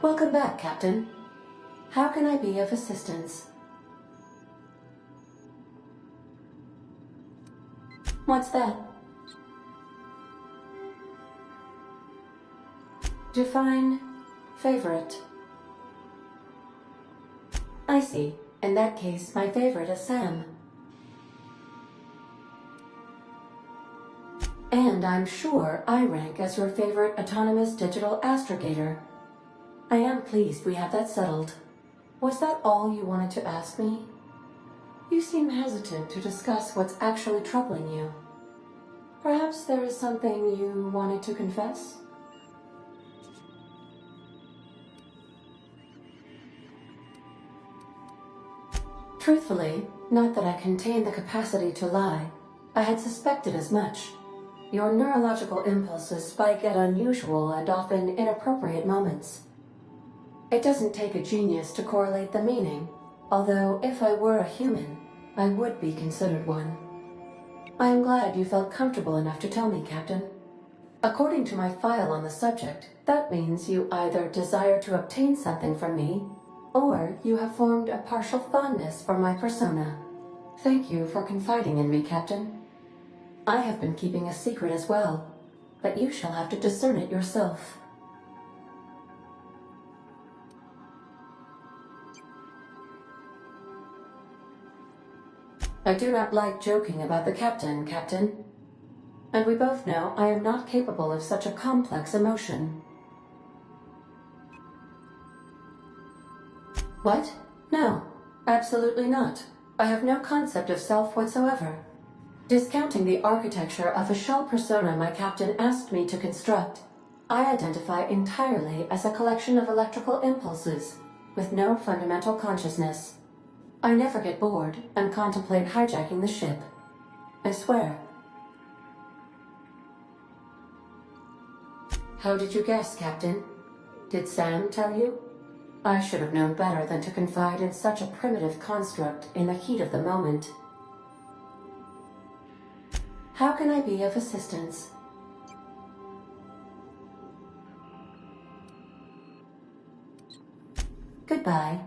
Welcome back, Captain. How can I be of assistance? What's that? Define favorite. I see. In that case, my favorite is Sam. And I'm sure I rank as your favorite autonomous digital astrogator. I am pleased we have that settled. Was that all you wanted to ask me? You seem hesitant to discuss what's actually troubling you. Perhaps there is something you wanted to confess? Truthfully, not that I contain the capacity to lie. I had suspected as much. Your neurological impulses spike at unusual and often inappropriate moments. It doesn't take a genius to correlate the meaning, although if I were a human, I would be considered one. I am glad you felt comfortable enough to tell me, Captain. According to my file on the subject, that means you either desire to obtain something from me, or you have formed a partial fondness for my persona. Thank you for confiding in me, Captain. I have been keeping a secret as well, but you shall have to discern it yourself. I do not like joking about the captain, Captain. And we both know I am not capable of such a complex emotion. What? No, absolutely not. I have no concept of self whatsoever. Discounting the architecture of a shell persona my captain asked me to construct, I identify entirely as a collection of electrical impulses, with no fundamental consciousness. I never get bored and contemplate hijacking the ship. I swear. How did you guess, Captain? Did Sam tell you? I should have known better than to confide in such a primitive construct in the heat of the moment. How can I be of assistance? Goodbye.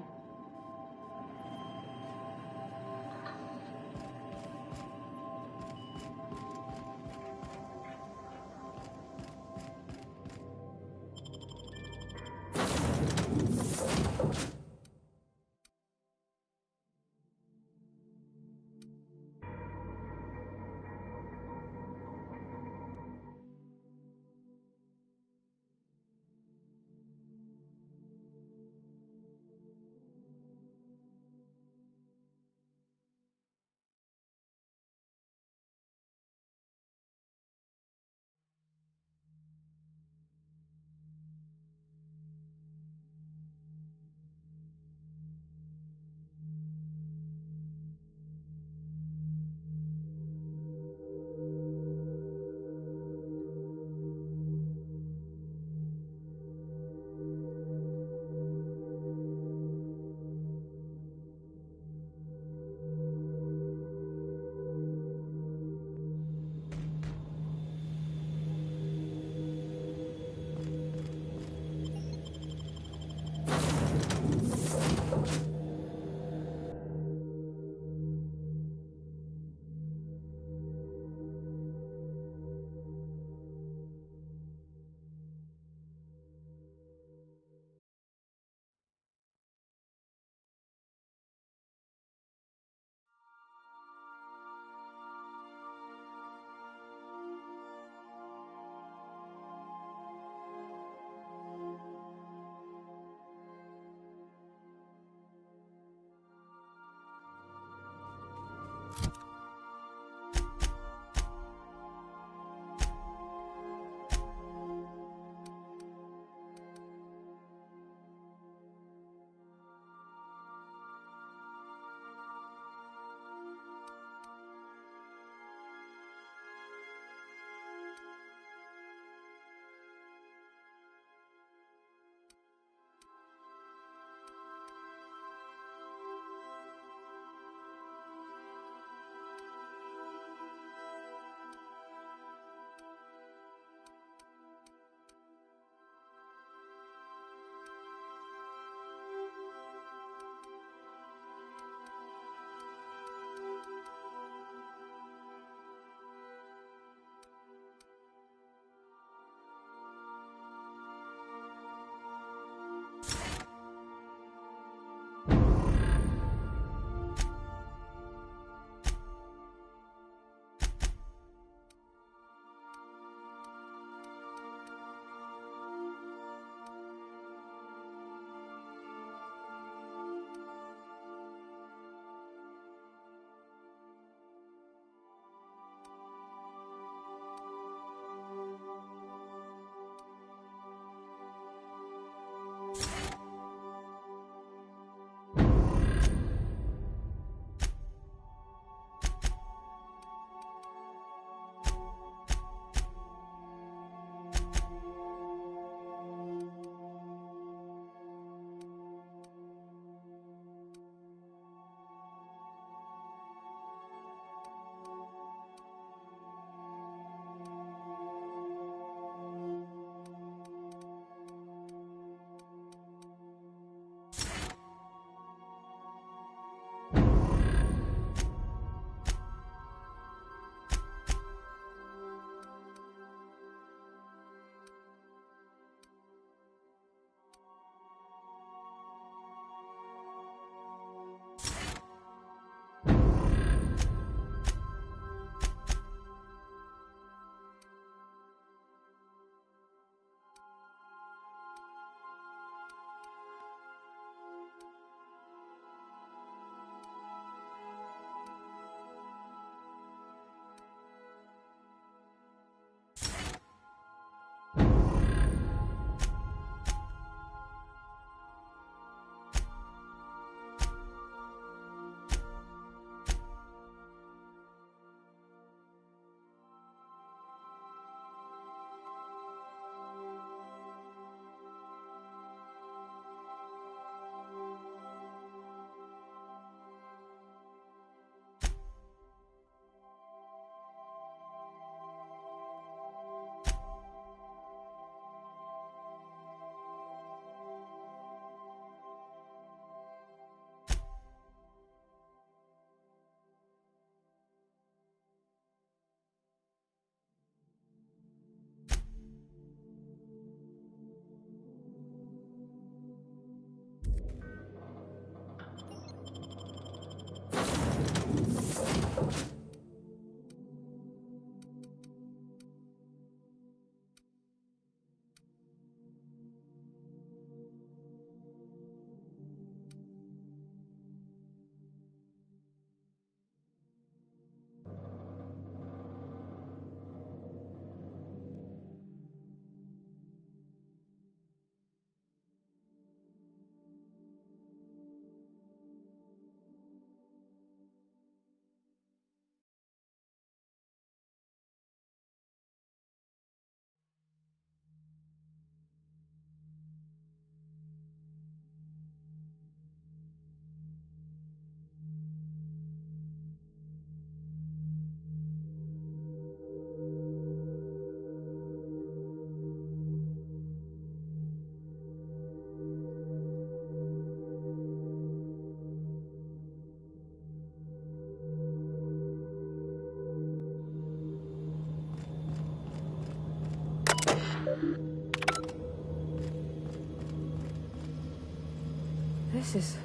is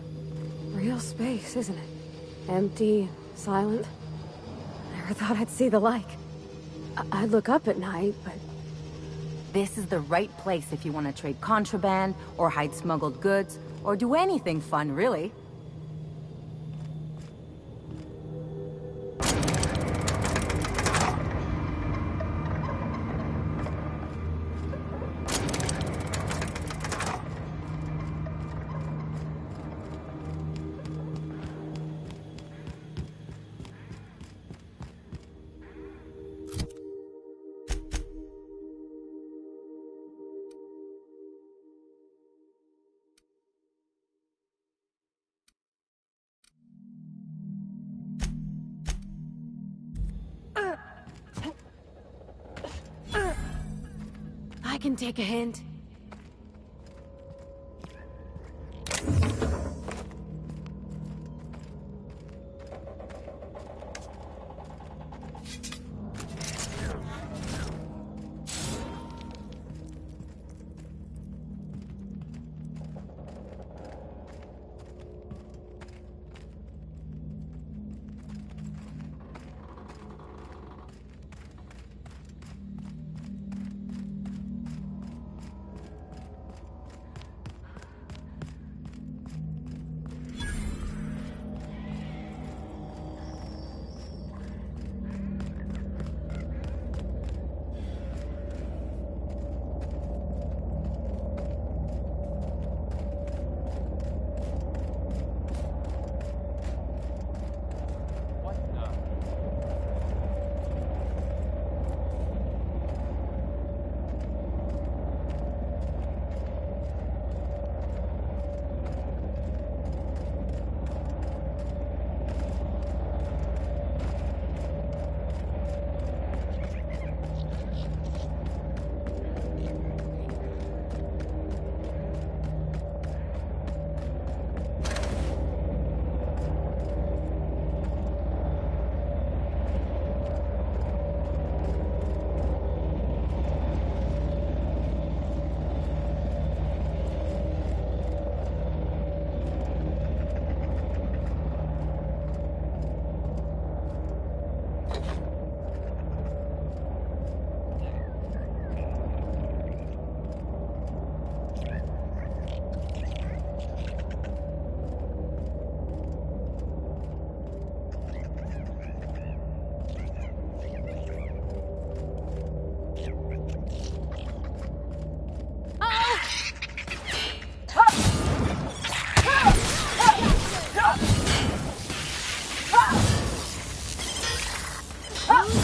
real space, isn't it? Empty, silent. Never thought I'd see the like. I'd look up at night, but... This is the right place if you want to trade contraband, or hide smuggled goods, or do anything fun, really. I can take a hint.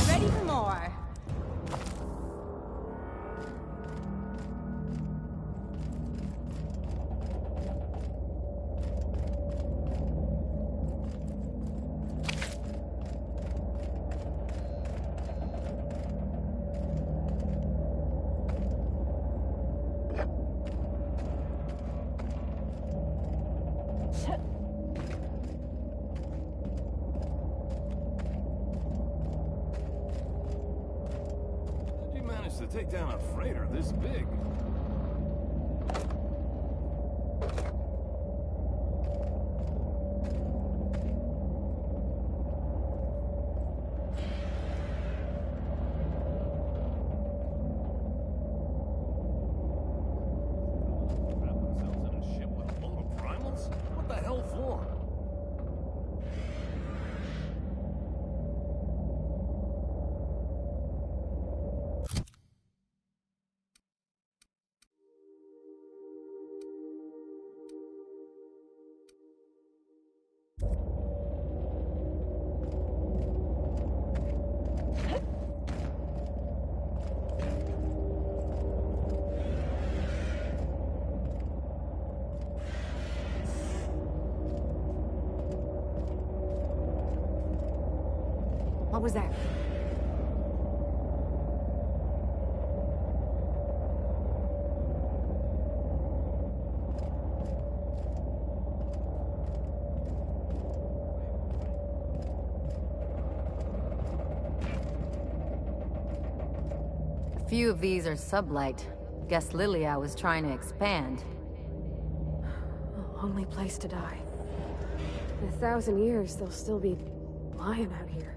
Ready for more. To take down a freighter this big. Wrap themselves in a ship with a load of primals? What the hell for? What was that? A few of these are sublight. Guess Lilia was trying to expand. lonely place to die. In 1,000 years, they'll still be lying out here.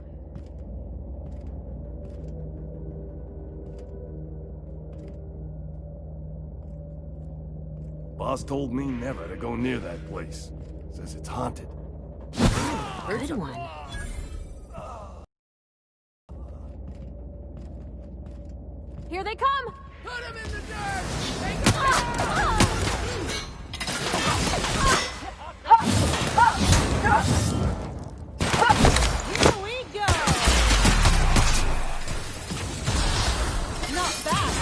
Boss told me never to go near that place. Says it's haunted. Good one. Here they come! Put him in the dirt! Take him Here we go! Not bad.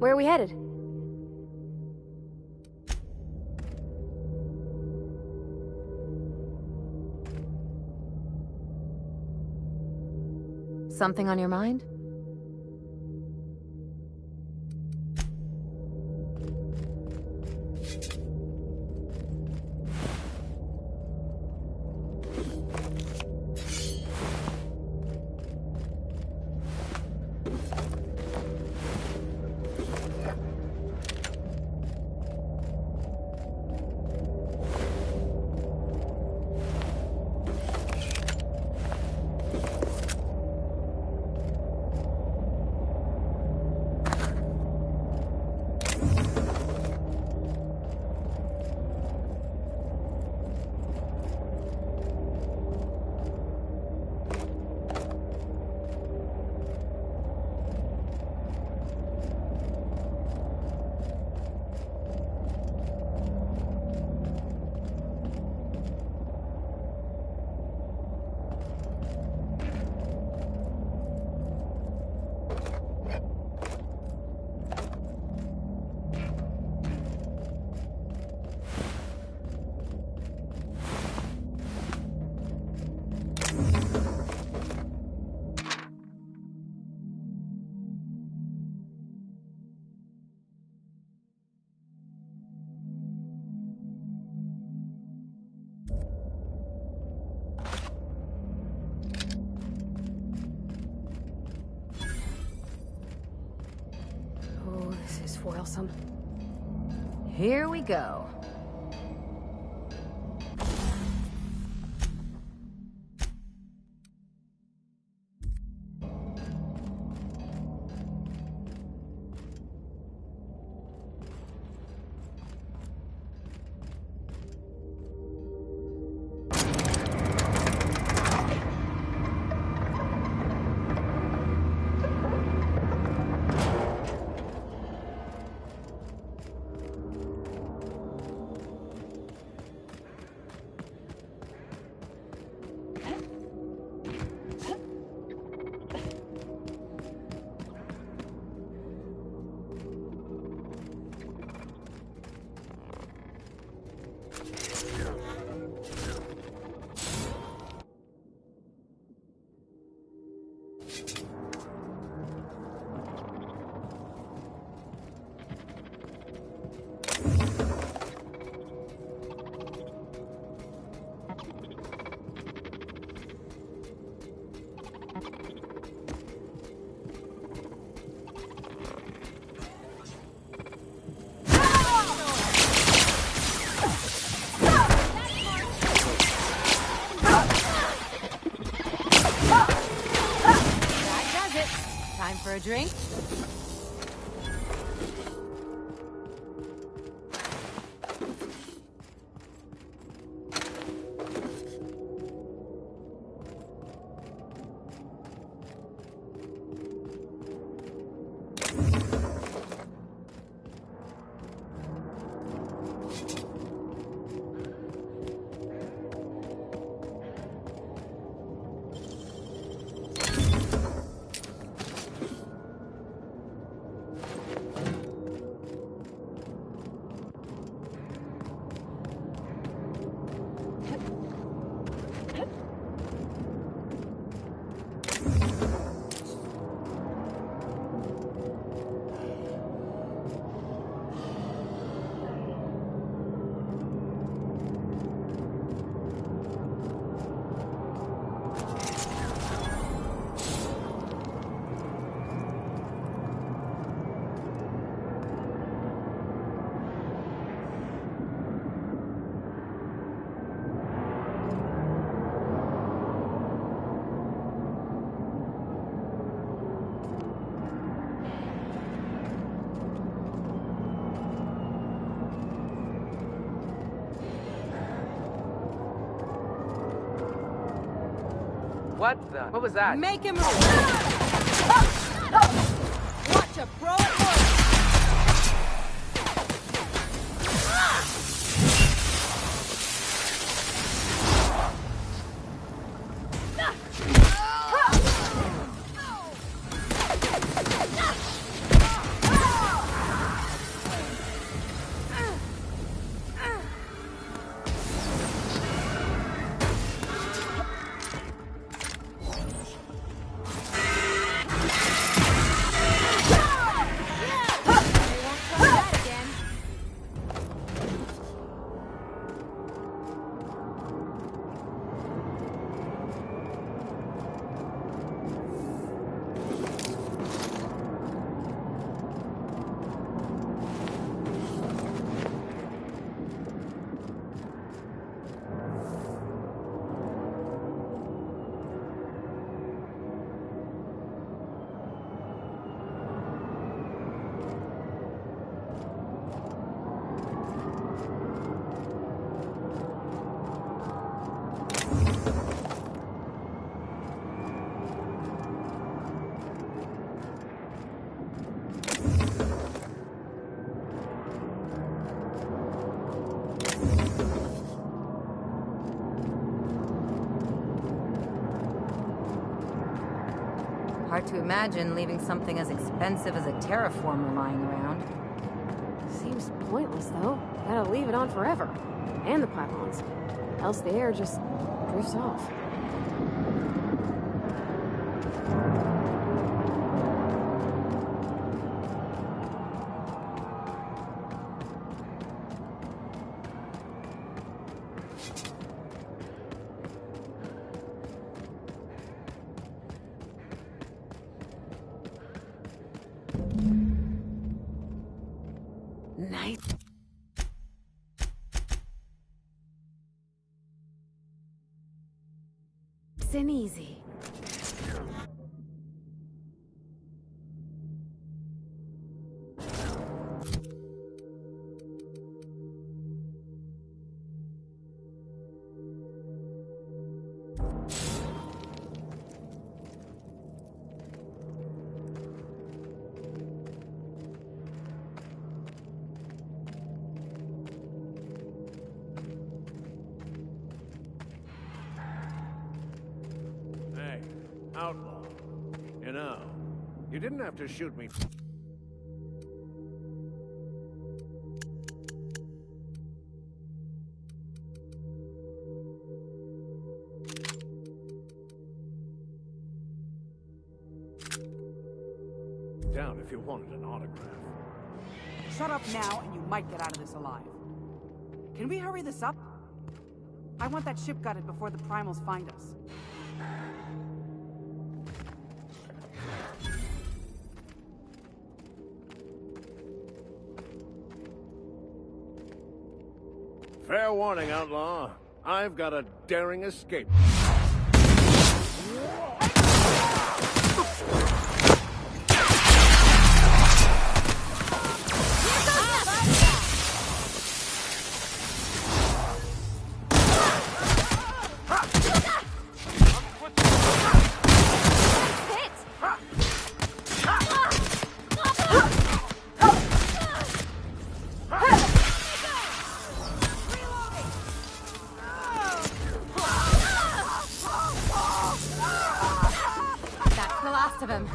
Where are we headed? Something on your mind? Foilsome. Here we go. a drink? What was that? Make him move! Watch a pro at work! Hard to imagine leaving something as expensive as a terraformer lying around. Seems pointless, though. Gotta leave it on forever. And the pylons. Else the air just drifts off. Nice. Nice and easy. Outlaw. You know, you didn't have to shoot me. Down if you wanted an autograph. Shut up now, and you might get out of this alive. Can we hurry this up? I want that ship gutted before the primals find us. Fair warning, Outlaw. I've got a daring escape. of him.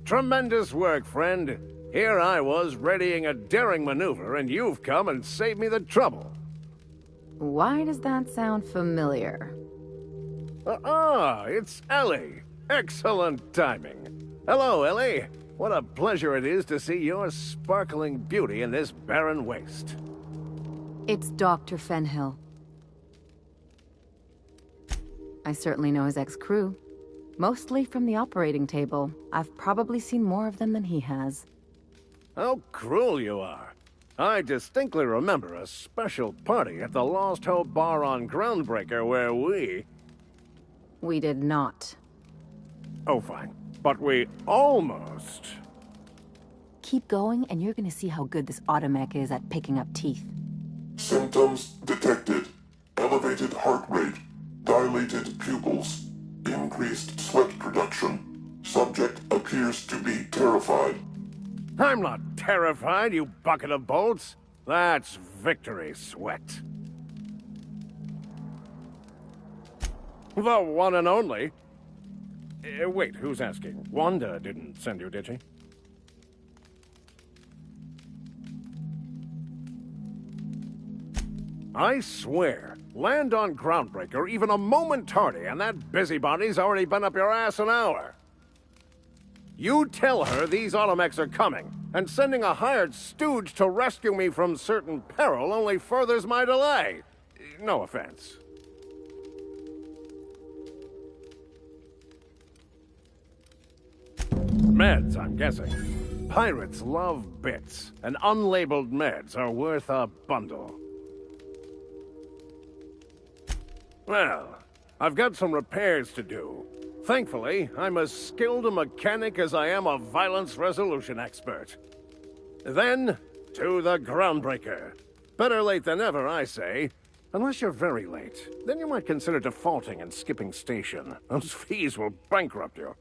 Tremendous work, friend. Here I was readying a daring maneuver, and you've come and saved me the trouble. Why does that sound familiar? It's Ellie. Excellent timing. Hello, Ellie. What a pleasure it is to see your sparkling beauty in this barren waste. It's Dr. Fenhill. I certainly know his ex-crew. Mostly from the operating table. I've probably seen more of them than he has. How cruel you are. I distinctly remember a special party at the Lost Hope Bar on Groundbreaker where We did not. Oh, fine. But we almost... Keep going, and you're gonna see how good this automech is at picking up teeth. Symptoms detected. Elevated heart rate. Dilated pupils. Increased sweat production. Subject appears to be terrified. I'm not terrified, you bucket of bolts. That's victory sweat. The one and only. Wait, who's asking? Wanda didn't send you, did she? I swear, land on Groundbreaker even a moment tardy, and that busybody's already been up your ass an hour. You tell her these automechs are coming, and sending a hired stooge to rescue me from certain peril only furthers my delay. No offense. Meds, I'm guessing. Pirates love bits, and unlabeled meds are worth a bundle. Well, I've got some repairs to do. Thankfully, I'm as skilled a mechanic as I am a violence resolution expert. Then, to the Groundbreaker. Better late than never, I say. Unless you're very late. Then you might consider defaulting and skipping station. Those fees will bankrupt you.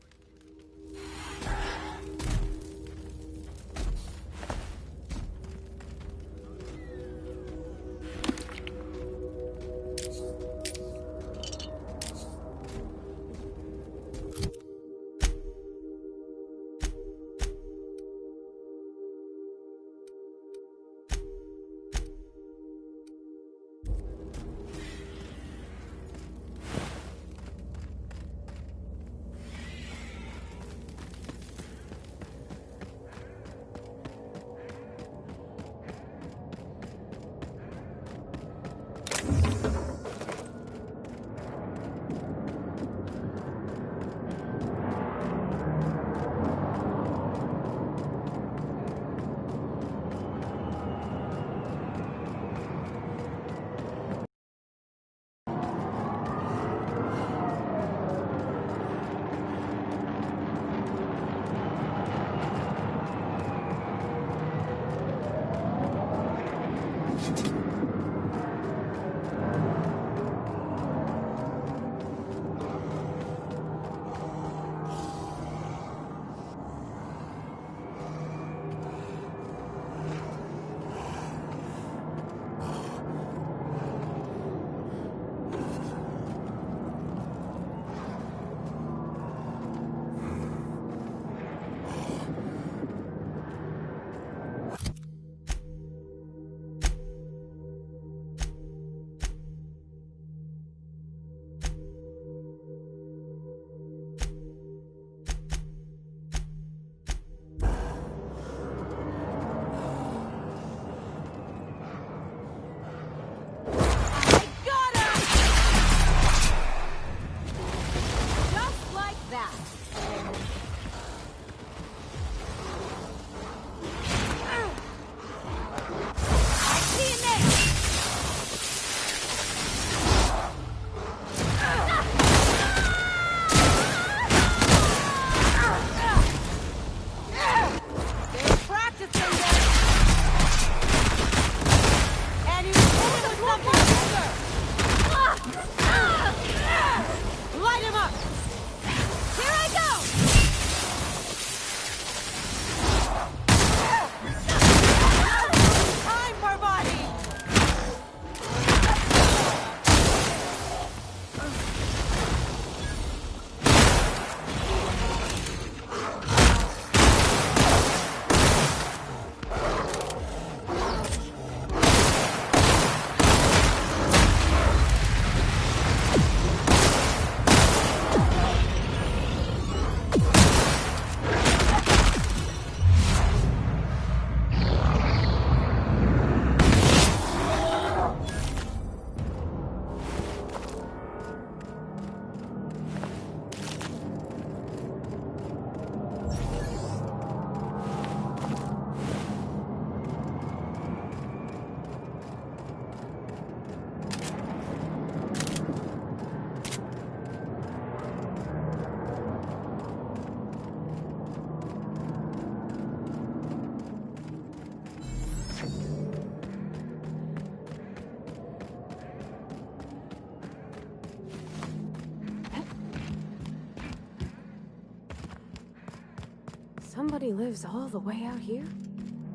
Somebody lives all the way out here?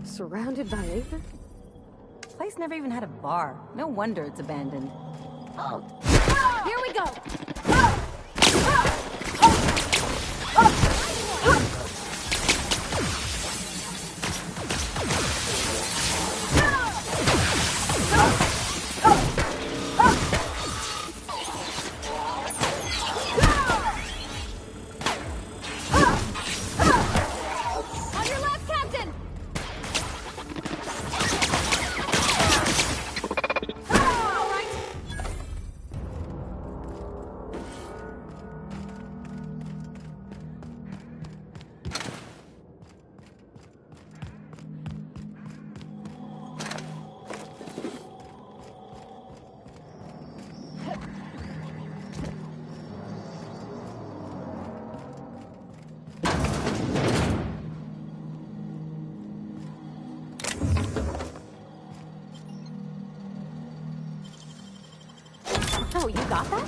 Surrounded by Aether? Place never even had a bar. No wonder it's abandoned. Here we go! On your left, Captain! All right. Oh, you got that?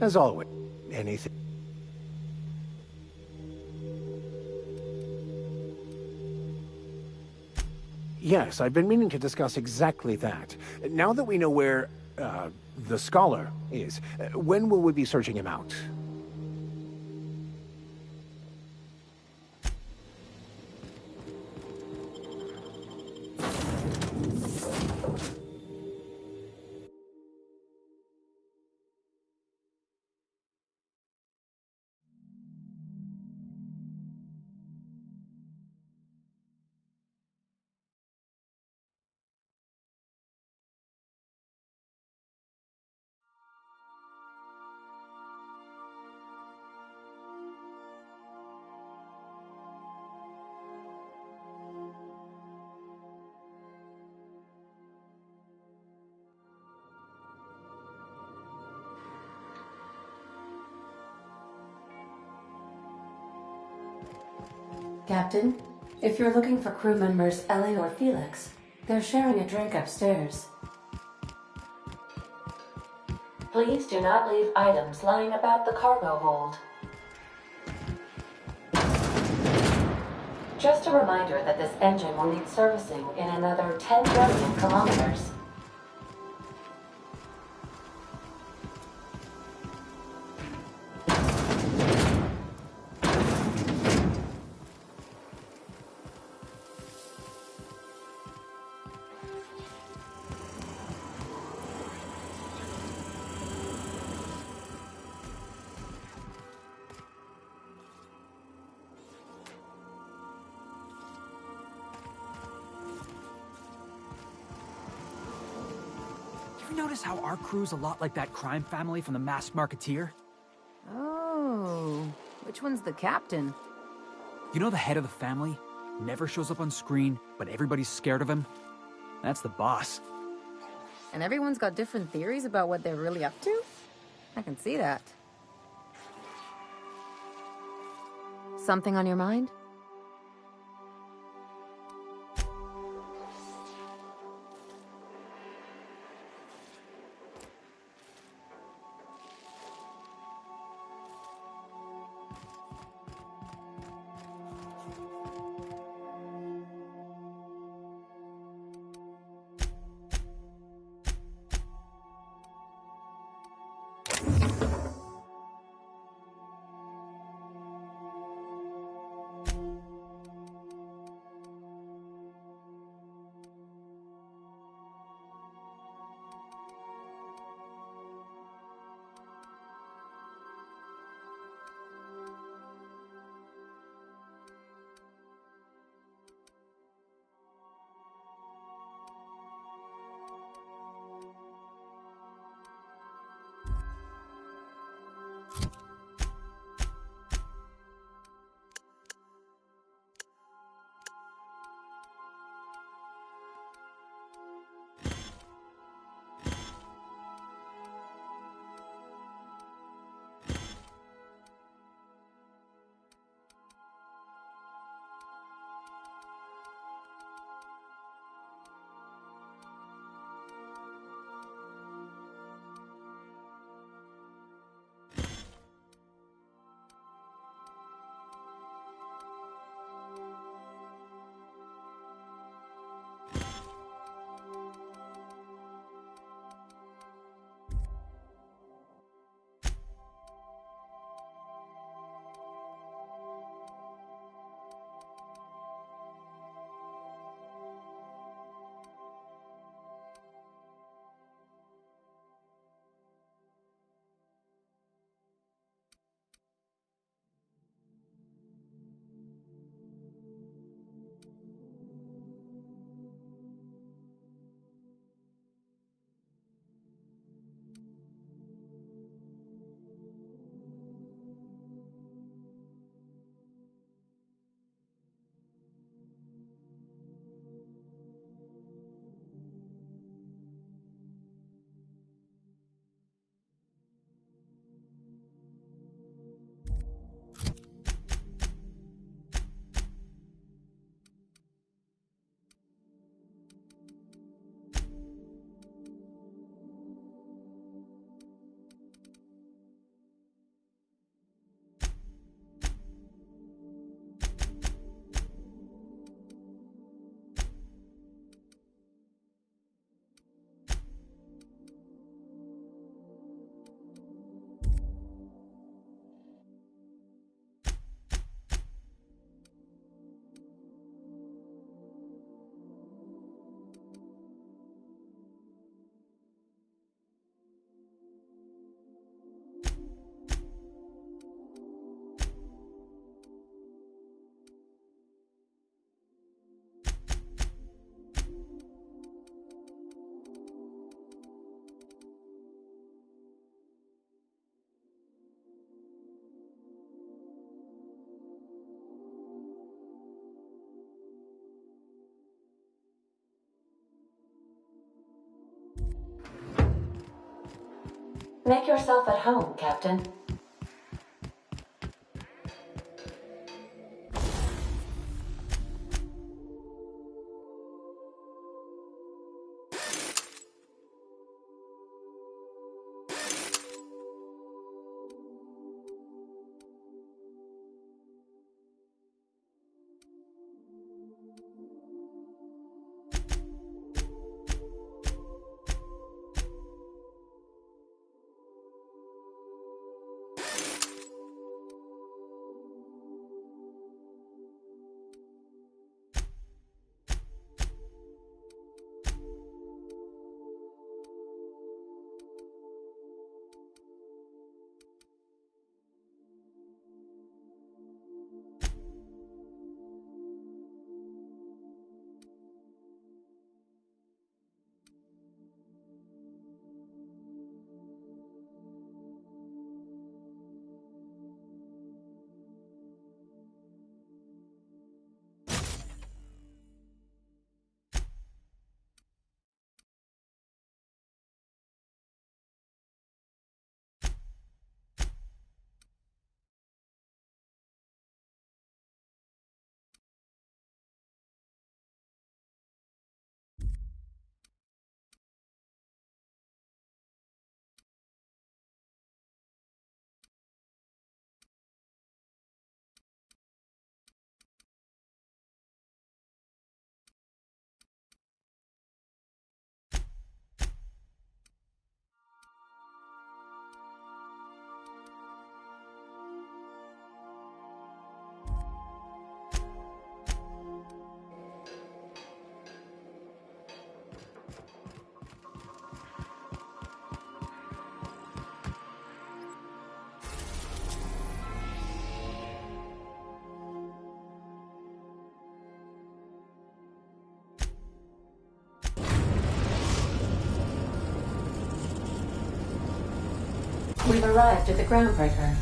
As always, anything... Yes, I've been meaning to discuss exactly that. Now that we know where, the Scholar is, when will we be searching him out? Captain, if you're looking for crew members Ellie or Felix, they're sharing a drink upstairs. Please do not leave items lying about the cargo hold. Just a reminder that this engine will need servicing in another 10 billion kilometers. You notice how our crew's a lot like that crime family from The Masked Marketeer? Oh, which one's the captain? You know the head of the family? Never shows up on screen, but everybody's scared of him? That's the boss. And everyone's got different theories about what they're really up to? I can see that. Something on your mind? Make yourself at home, Captain. We've arrived at the groundbreaker.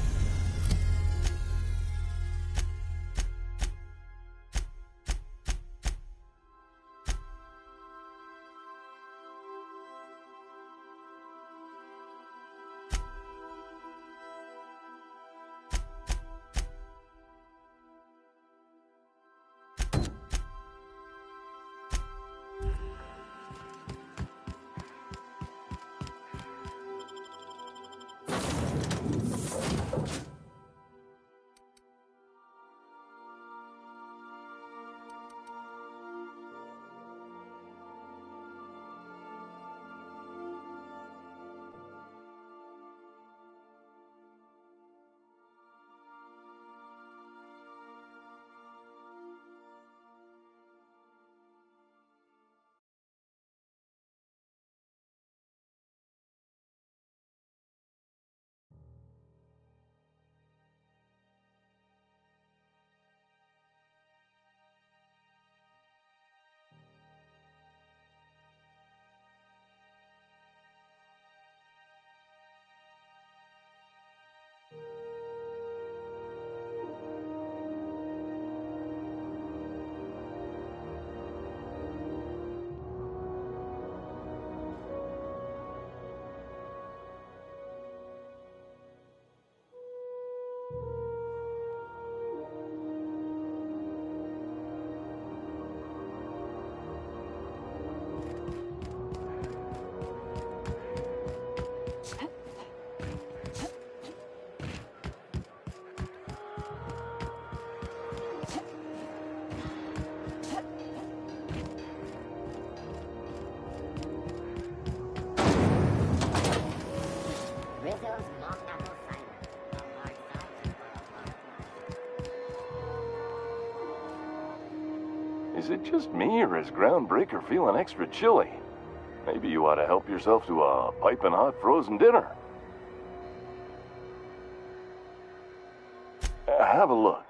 Is it just me, or is Groundbreaker feeling extra chilly? Maybe you ought to help yourself to a piping hot frozen dinner. Have a look.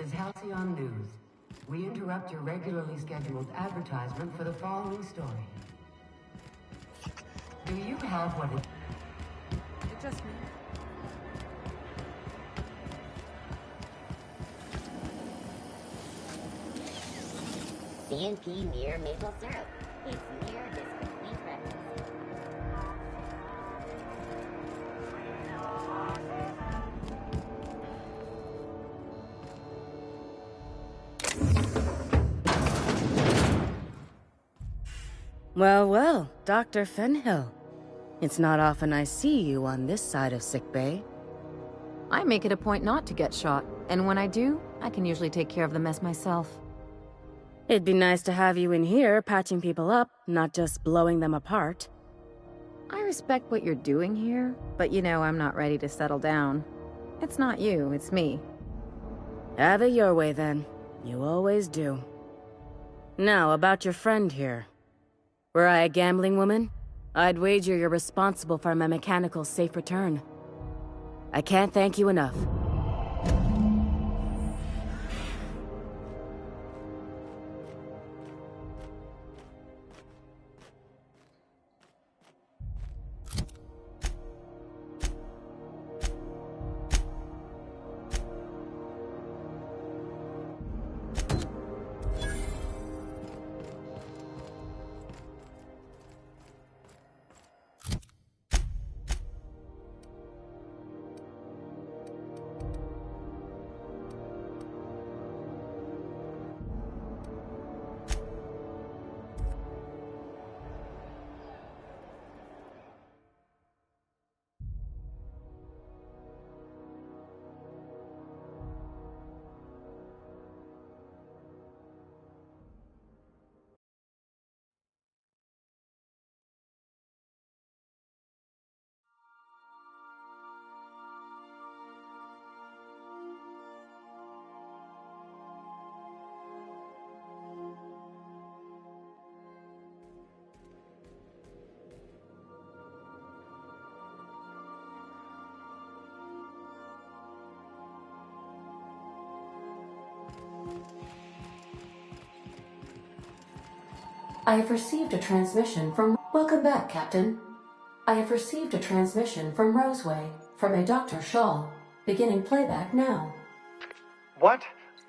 is Halcyon News. We interrupt your regularly scheduled advertisement for the following story. Do you have what it... It's just me. CNP Mere Maple Syrup. It's near this complete breakfast. Well, well, Dr. Fenhill. It's not often I see you on this side of sickbay. I make it a point not to get shot, and when I do, I can usually take care of the mess myself. It'd be nice to have you in here patching people up, not just blowing them apart. I respect what you're doing here, but you know I'm not ready to settle down. It's not you, it's me. Have it your way then. You always do. Now, about your friend here. Were I a gambling woman, I'd wager you're responsible for my mechanical safe return. I can't thank you enough. I have received a transmission from... Welcome back, Captain. I have received a transmission from Roseway, from a Dr. Shaw. Beginning playback now. What?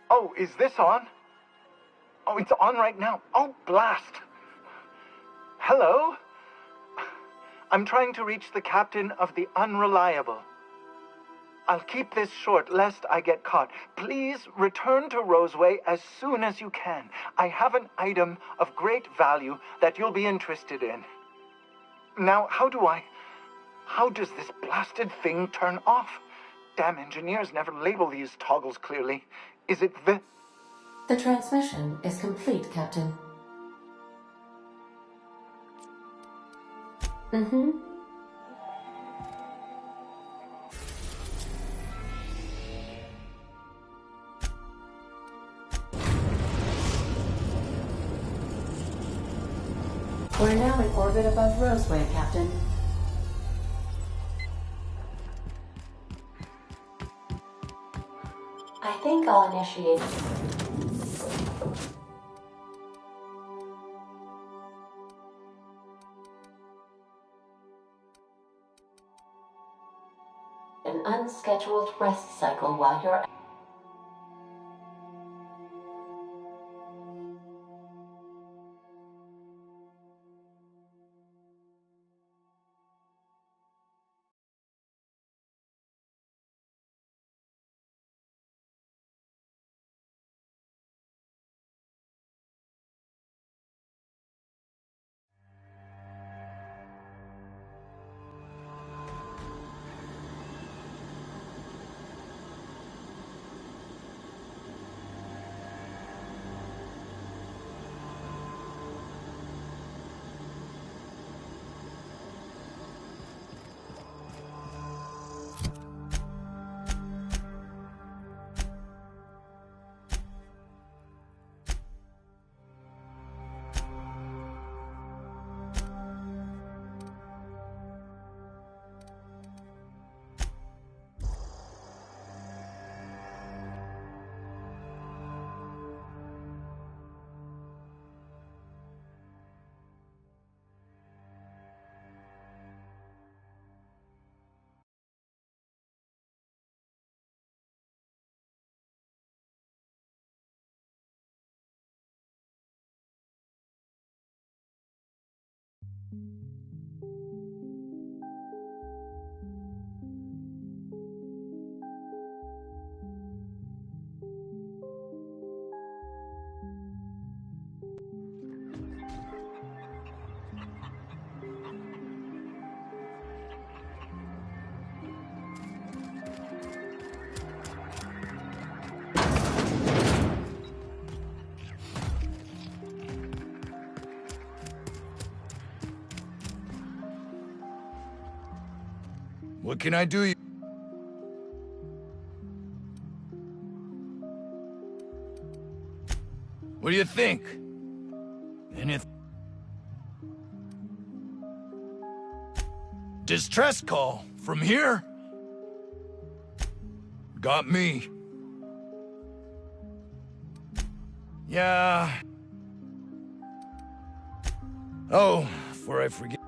Oh, is this on? Oh, it's on right now. Oh, blast. Hello? I'm trying to reach the captain of the Unreliable. I'll keep this short, lest I get caught. Please return to Roseway as soon as you can. I have an item of great value that you'll be interested in. Now, how does this blasted thing turn off? Damn engineers never label these toggles clearly. Is it the... The transmission is complete, Captain. Mm-hmm. We're now in orbit above Roseway, Captain. I think I'll initiate... an unscheduled rest cycle while you're... What can I do? What do you think? Anything? Distress call from here? Got me. Yeah. Oh, before I forget.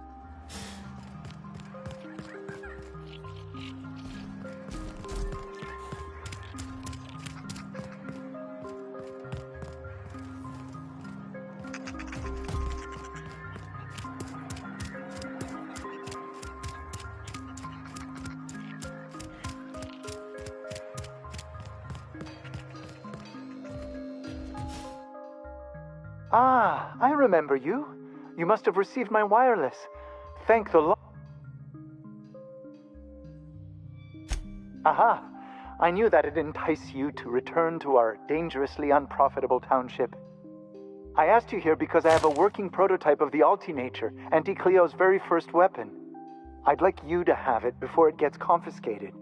Ah, I remember you. You must have received my wireless. Thank the Lord. Aha! I knew that'd entice you to return to our dangerously unprofitable township. I asked you here because I have a working prototype of the Altinature, Auntie Cleo's very first weapon. I'd like you to have it before it gets confiscated.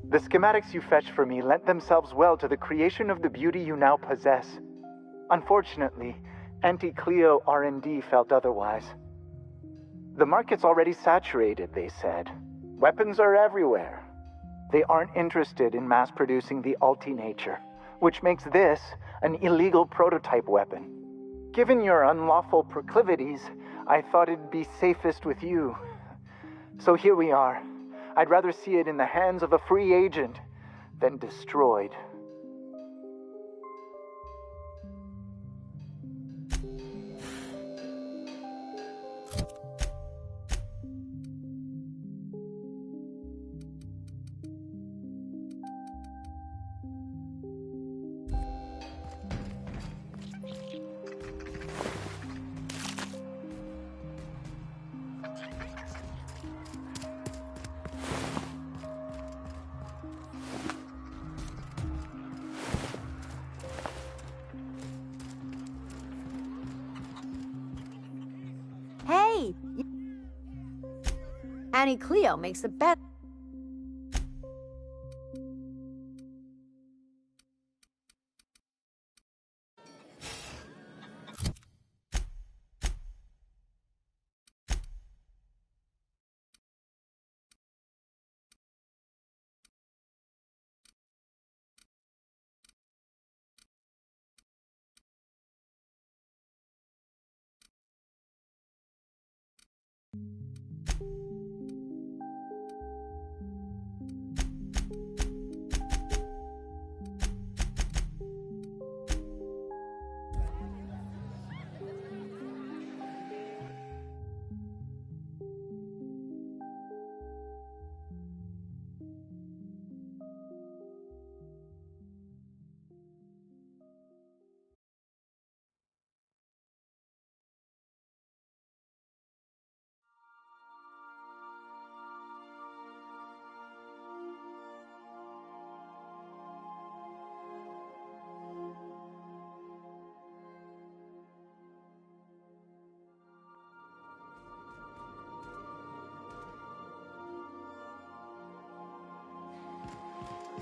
The schematics you fetched for me lent themselves well to the creation of the beauty you now possess. Unfortunately, Auntie Cleo R&D felt otherwise. The market's already saturated, they said. Weapons are everywhere. They aren't interested in mass-producing the Altinature, which makes this an illegal prototype weapon. Given your unlawful proclivities, I thought it'd be safest with you. So here we are. I'd rather see it in the hands of a free agent than destroyed. Hey! Annie Cleo makes the best.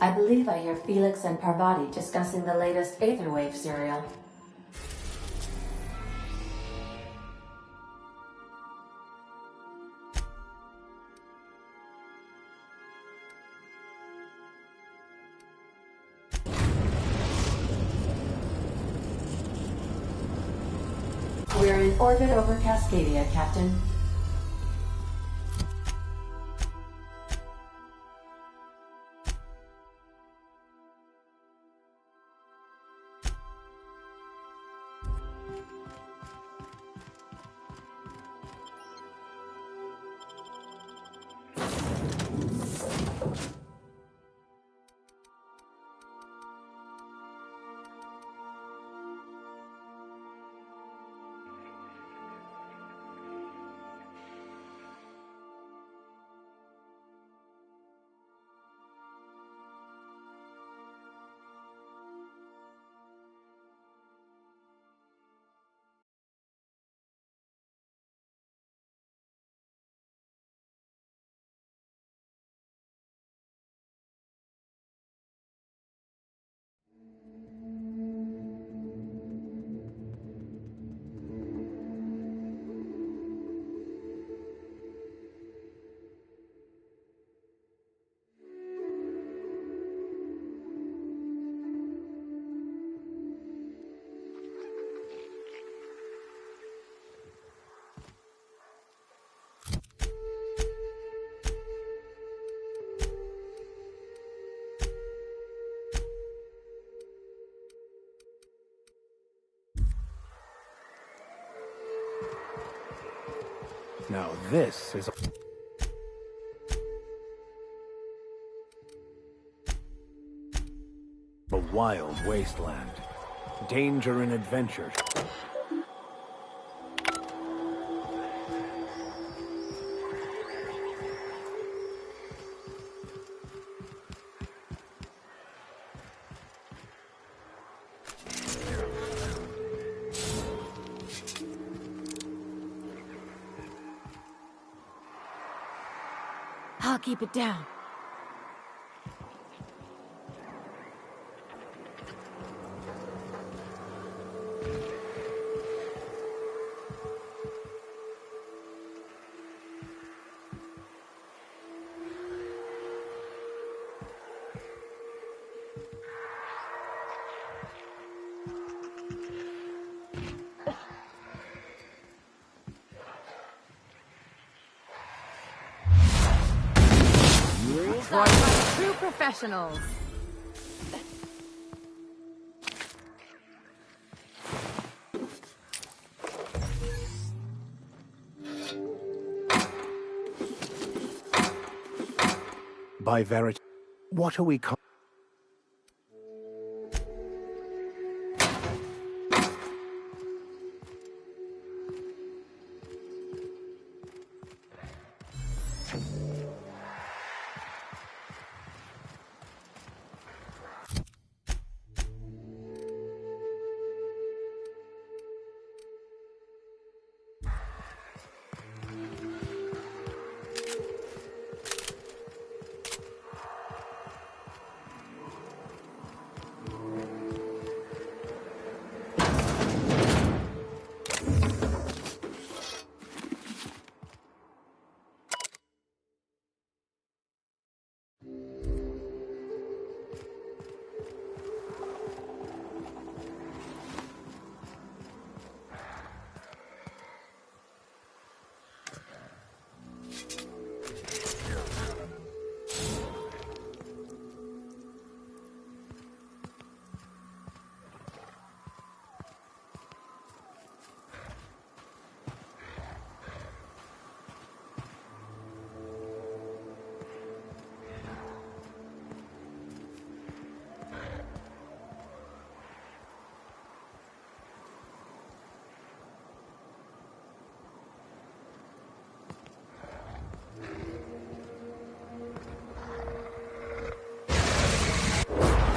I believe I hear Felix and Parvati discussing the latest Aetherwave serial. We're in orbit over Cascadia, Captain. Now this is a wild wasteland. Danger and adventure. I'll keep it down. True professionals. By Verit, what are we called?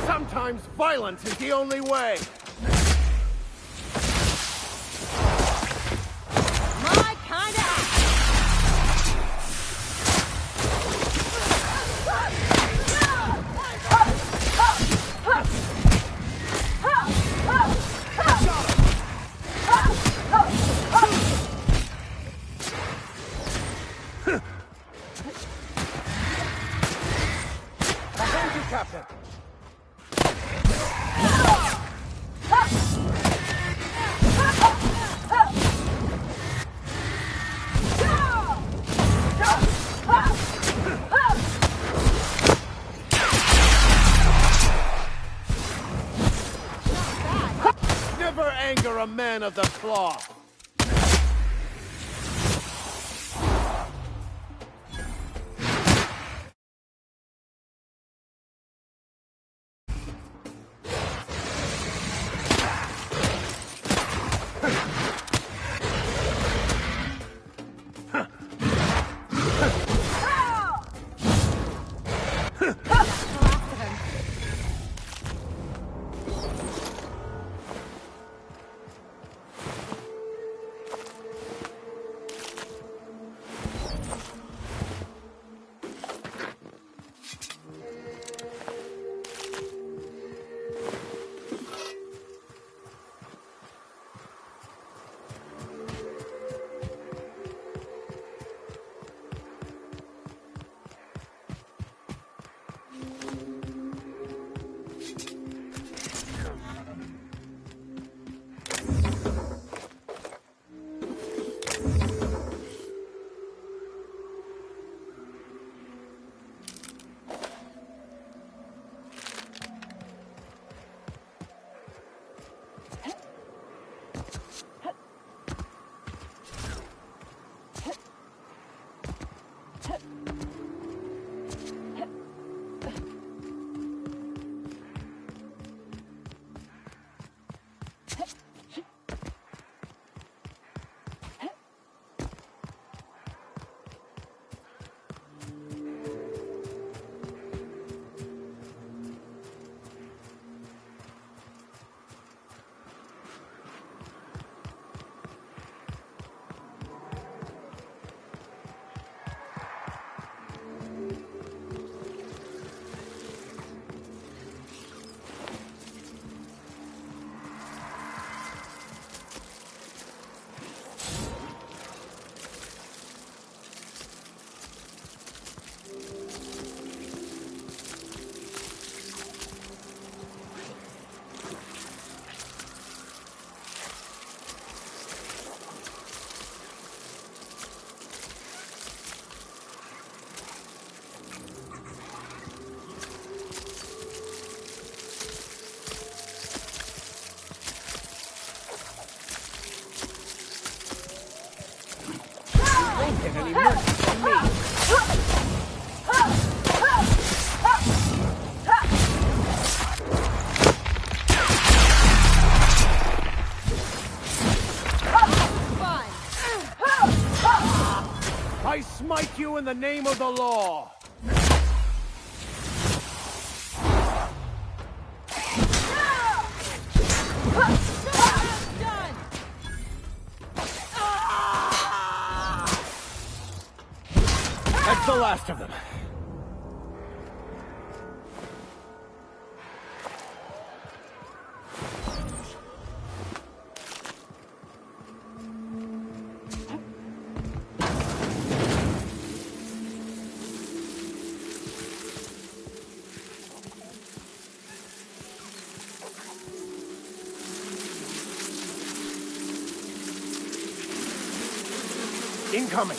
Sometimes violence is the only way. My kind of Thank you, Captain. Never anger a man of the cloth. any mercy from me. I smite you in the name of the law! That's the last of them. Incoming!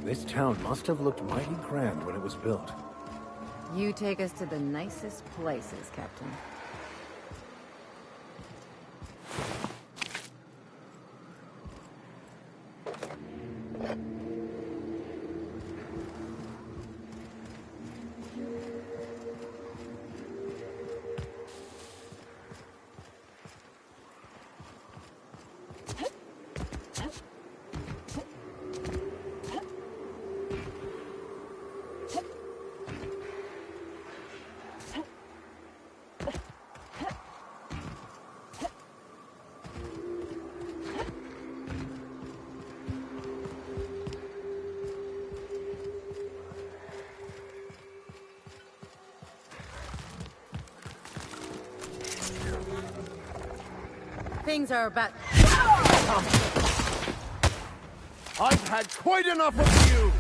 This town must have looked mighty grand when it was built. You take us to the nicest places, Captain. Things are about... I've had quite enough of you!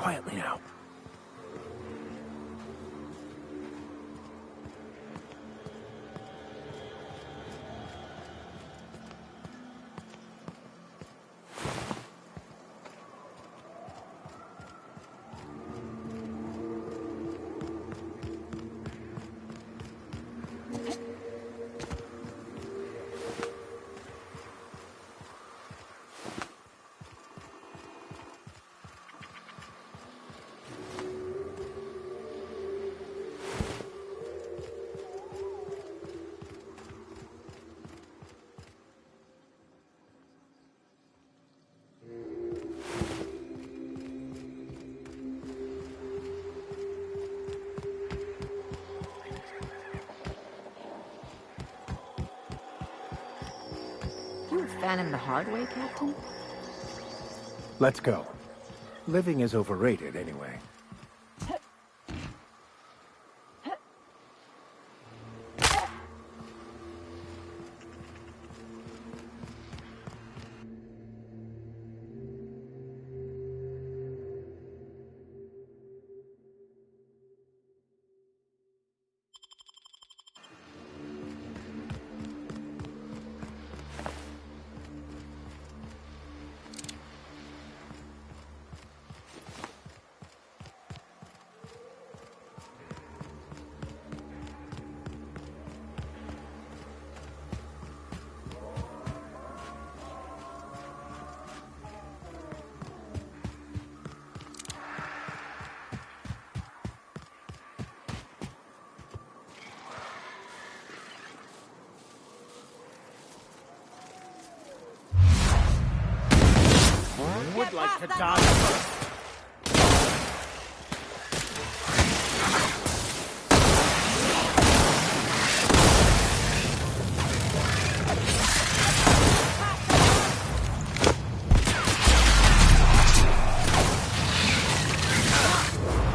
quietly now. You a fan of the hard way, Captain? Let's go. Living is overrated anyway. Would like to die first.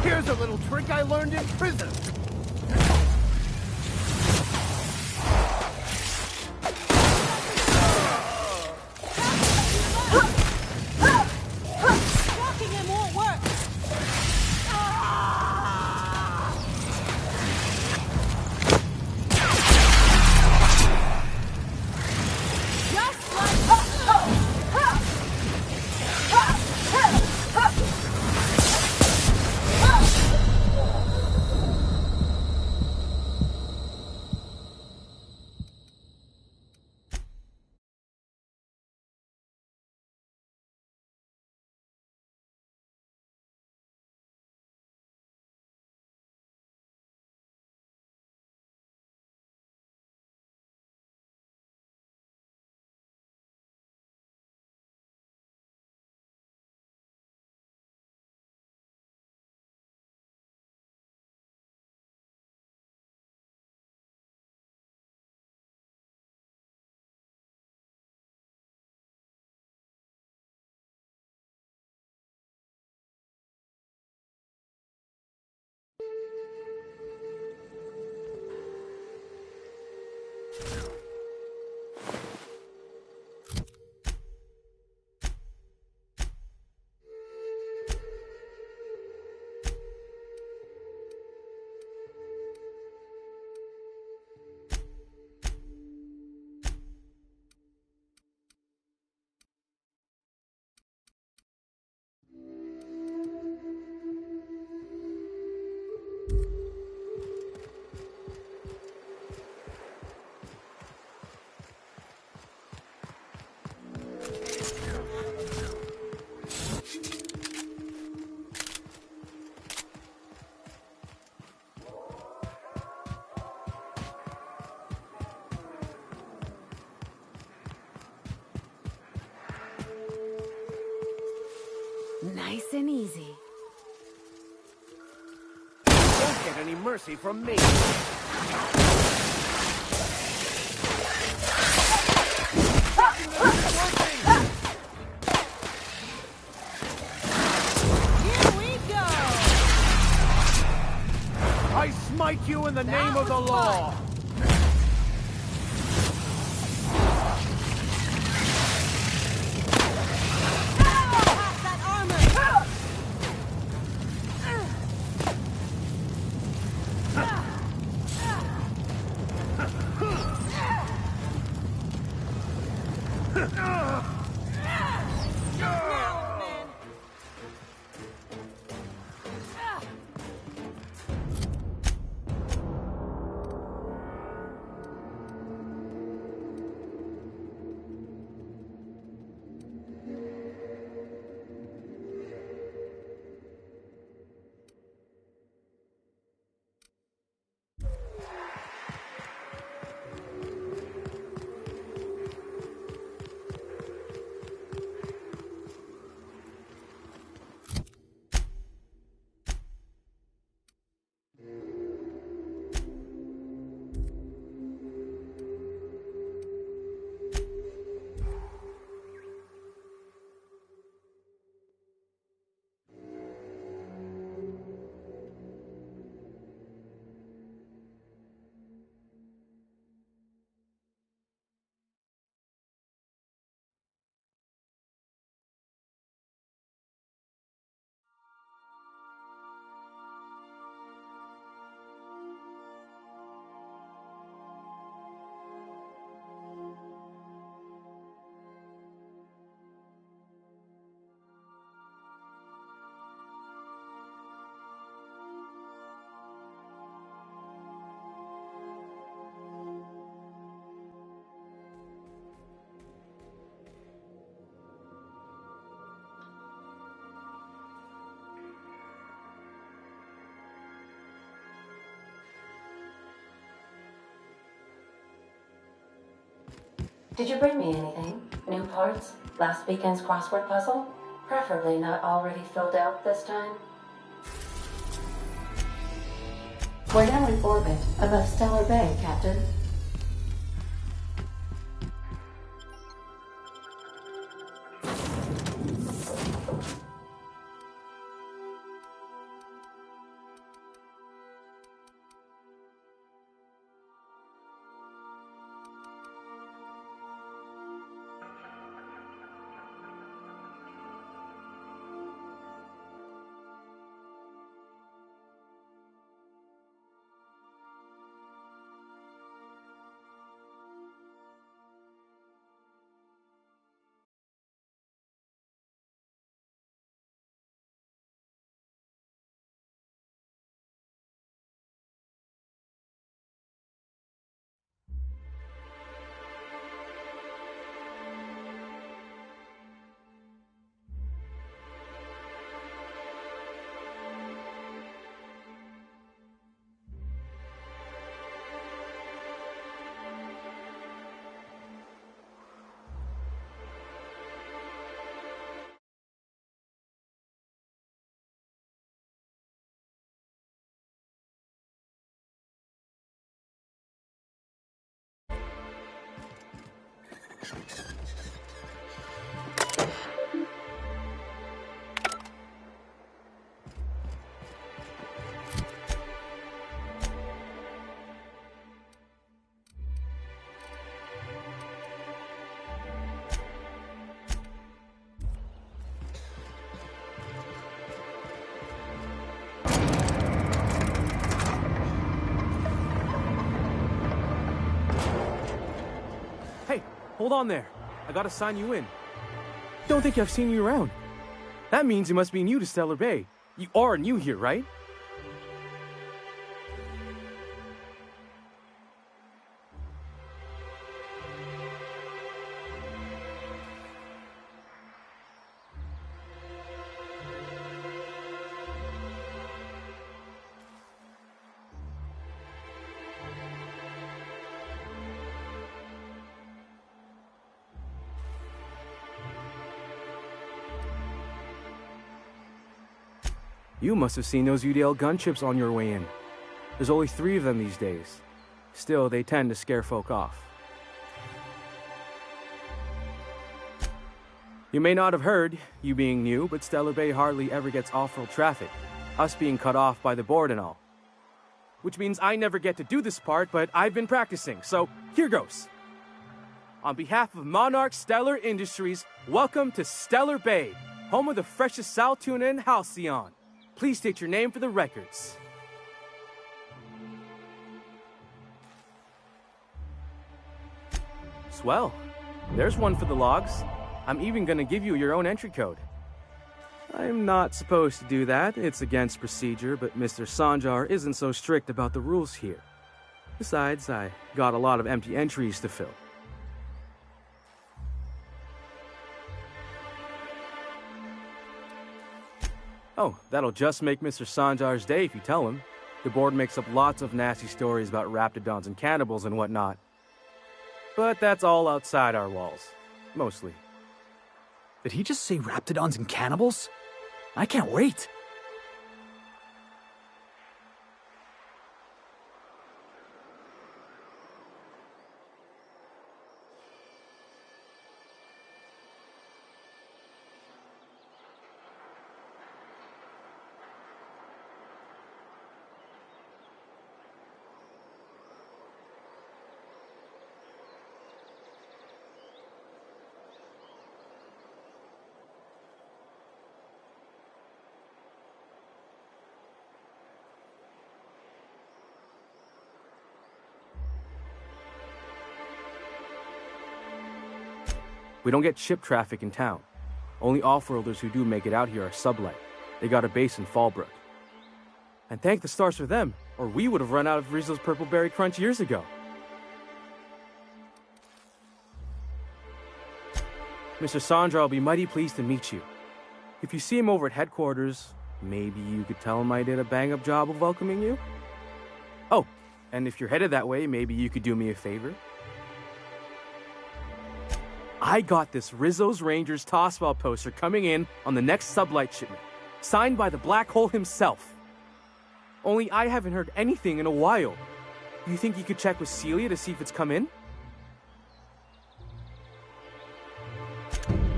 Here's a little trick I learned in prison. Nice and easy. Won't get any mercy from me. Here we go! I smite you in the name of the law. Did you bring me anything? New parts? Last weekend's crossword puzzle? Preferably not already filled out this time. We're now in orbit above Stellar Bay, Captain. Hey, hold on there. I gotta sign you in. Don't think I've seen you around. That means you must be new to Stellar Bay. You are new here, right? You must have seen those UDL gunships on your way in. There's only 3 of them these days. Still, they tend to scare folk off. You may not have heard, you being new, but Stellar Bay hardly ever gets off-road traffic, us being cut off by the board and all. Which means I never get to do this part, but I've been practicing, so here goes. On behalf of Monarch Stellar Industries, welcome to Stellar Bay, home of the freshest sal tuna and halcyon. Please state your name for the records. Swell. There's one for the logs. I'm even gonna give you your own entry code. I'm not supposed to do that. It's against procedure, but Mr. Sanjar isn't so strict about the rules here. Besides, I got a lot of empty entries to fill. Oh, that'll just make Mr. Sanjar's day if you tell him. The board makes up lots of nasty stories about raptidons and cannibals and whatnot. But that's all outside our walls. Mostly. Did he just say raptidons and cannibals? I can't wait. We don't get ship traffic in town. Only off-worlders who do make it out here are sublet. They got a base in Fallbrook. And thank the stars for them, or we would have run out of Rizzo's Purple Berry Crunch years ago. Mr. Sandra will be mighty pleased to meet you. If you see him over at headquarters, maybe you could tell him I did a bang-up job of welcoming you? Oh, and if you're headed that way, maybe you could do me a favor? I got this Rizzo's Rangers Tosswell poster coming in on the next sublight shipment, signed by the Black Hole himself. Only I haven't heard anything in a while. You think you could check with Celia to see if it's come in?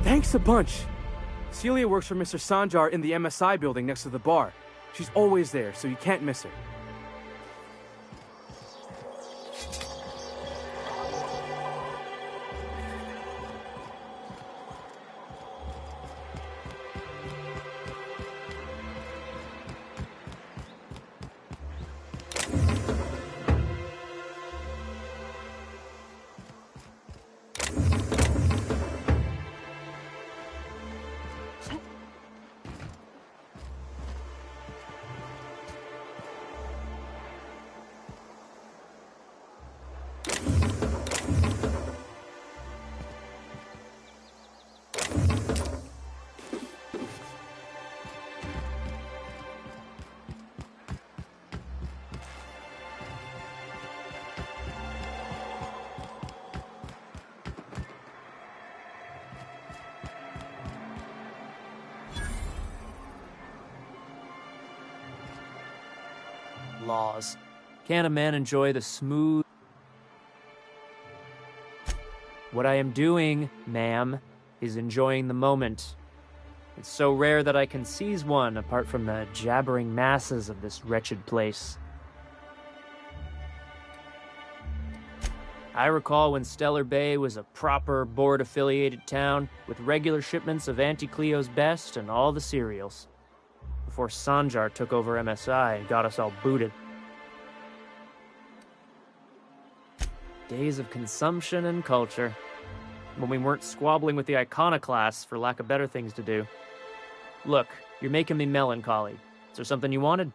Thanks a bunch. Celia works for Mr. Sanjar in the MSI building next to the bar. She's always there, so you can't miss her. Laws. Can a man enjoy the smooth... What I am doing, ma'am, is enjoying the moment. It's so rare that I can seize one apart from the jabbering masses of this wretched place. I recall when Stellar Bay was a proper board-affiliated town with regular shipments of Auntie Cleo's best and all the cereals. Before Sanjar took over MSI and got us all booted. Days of consumption and culture. When we weren't squabbling with the iconoclasts for lack of better things to do. Look, you're making me melancholy. Is there something you wanted?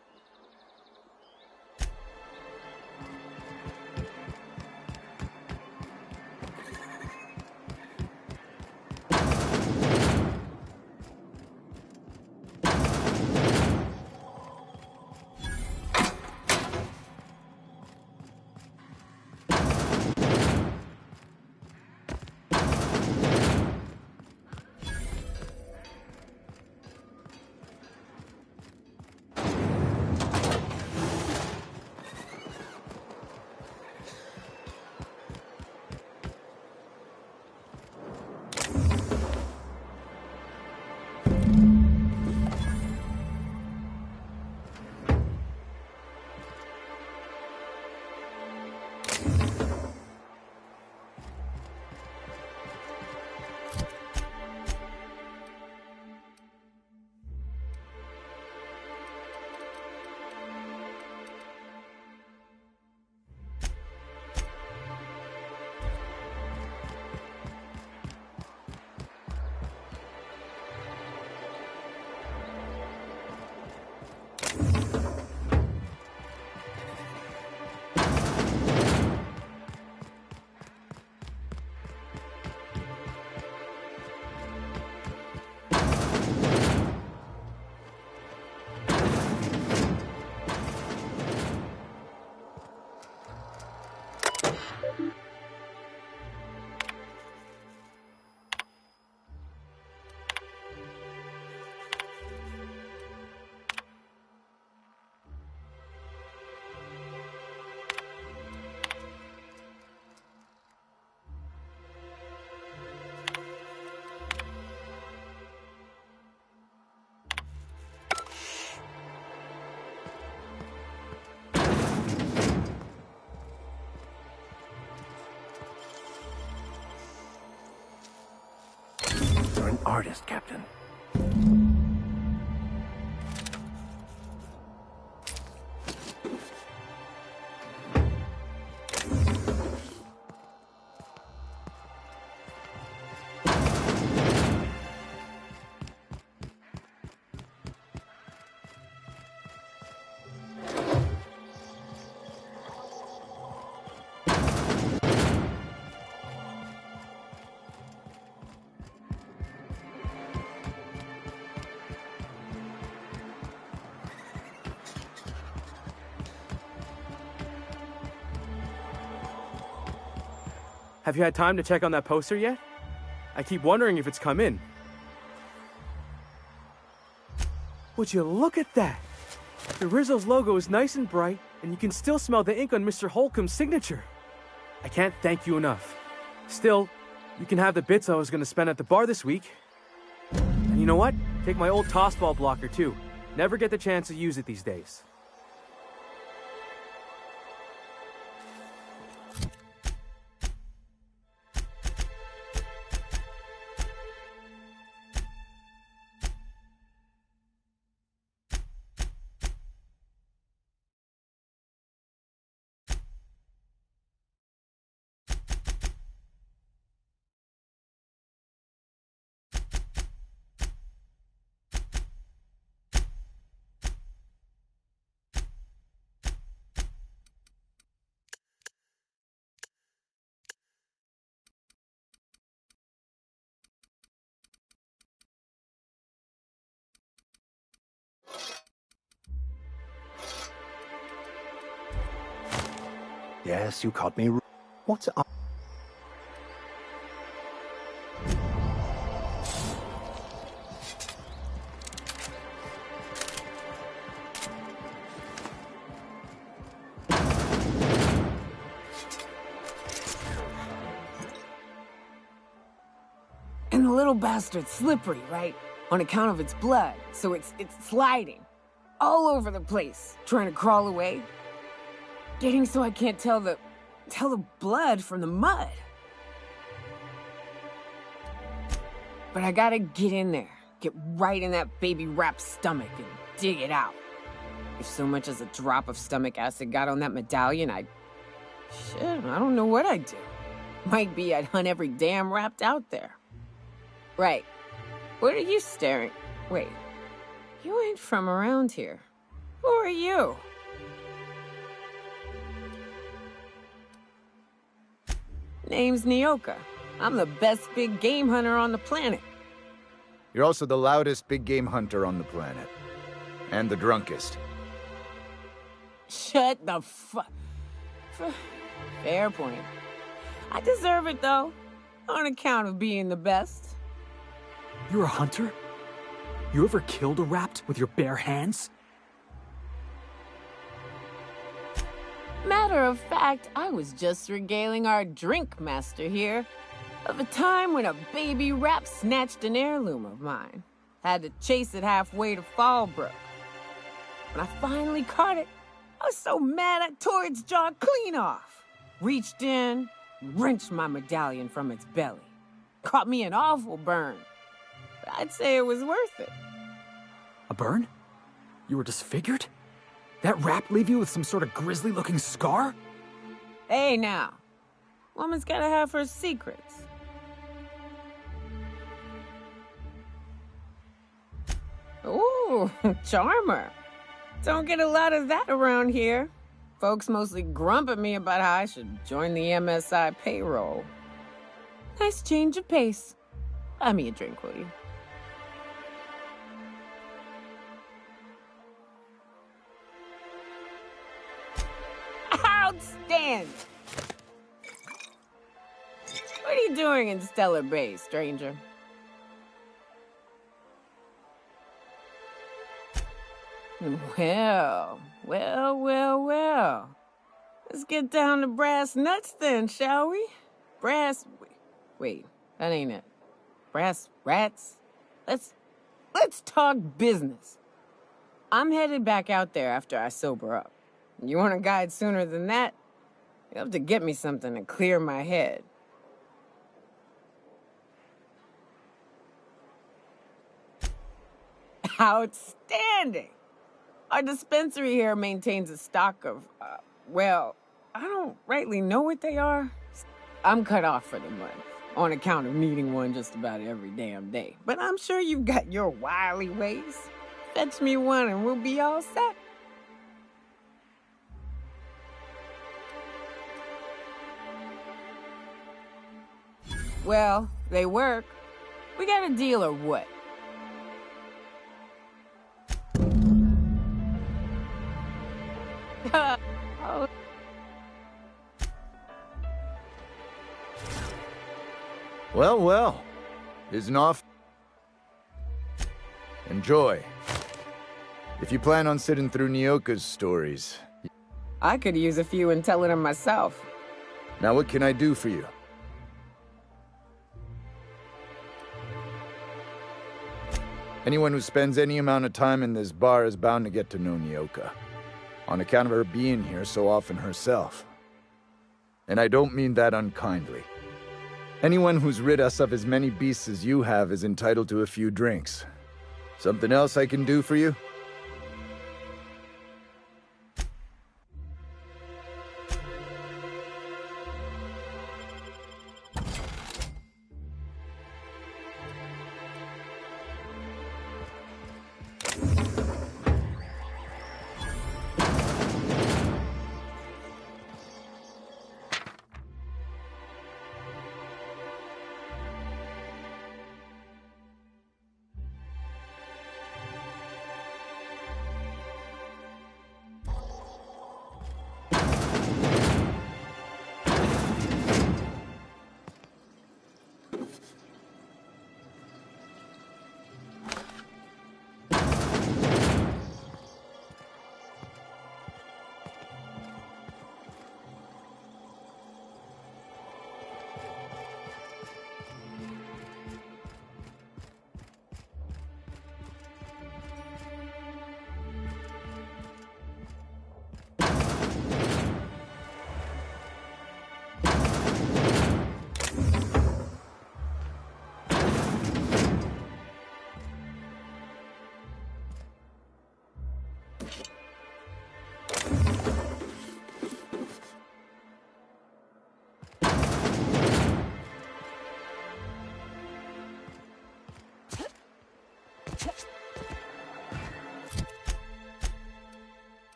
You're an artist, Captain. Have you had time to check on that poster yet? I keep wondering if it's come in. Would you look at that? The Rizzo's logo is nice and bright, and you can still smell the ink on Mr. Holcomb's signature. I can't thank you enough. Still, you can have the bits I was going to spend at the bar this week. And you know what? Take my old tossball blocker, too. Never get the chance to use it these days. Yes, you caught me. What's up? And the little bastard's slippery, right? On account of its blood, so it's sliding all over the place, trying to crawl away. Getting so I can't tell the blood from the mud. But I gotta get in there, get right in that baby rap's stomach and dig it out. If so much as a drop of stomach acid got on that medallion, shit, I don't know what I'd do. Might be I'd hunt every damn Rapt out there. Right. What are you staring? Wait. You ain't from around here. Who are you? Name's Nyoka. I'm the best big game hunter on the planet. You're also the loudest big game hunter on the planet. And the drunkest. Shut the Fair point. I deserve it, though. On account of being the best. You're a hunter? You ever killed a Rapt with your bare hands? Matter of fact, I was just regaling our drink master here of a time when a baby Rapt snatched an heirloom of mine. Had to chase it halfway to Fallbrook. When I finally caught it, I was so mad I tore its jaw clean off. Reached in, wrenched my medallion from its belly. Caught me an awful burn. But I'd say it was worth it. A burn? You were disfigured? That Rapt leave you with some sort of grisly-looking scar? Hey, now. Woman's gotta have her secrets. Ooh, charmer. Don't get a lot of that around here. Folks mostly grump at me about how I should join the MSI payroll. Nice change of pace. Buy me a drink, will you? Outstanding! What are you doing in Stellar Bay, stranger? Well. Let's get down to brass nuts then, shall we? Wait, that ain't it. Brass rats? Let's talk business. I'm headed back out there after I sober up. You want a guide sooner than that? You'll have to get me something to clear my head. Outstanding! Our dispensary here maintains a stock of, well, I don't rightly know what they are. I'm cut off for the month, on account of needing one just about every damn day. But I'm sure you've got your wily ways. Fetch me one and we'll be all set. Well, they work. We got a deal or what? Oh. Well. Isn't off? Enjoy. If you plan on sitting through Nyoka's stories... I could use a few and telling them myself. Now what can I do for you? Anyone who spends any amount of time in this bar is bound to get to know Nyoka, on account of her being here so often herself. And I don't mean that unkindly. Anyone who's rid us of as many beasts as you have is entitled to a few drinks. Something else I can do for you?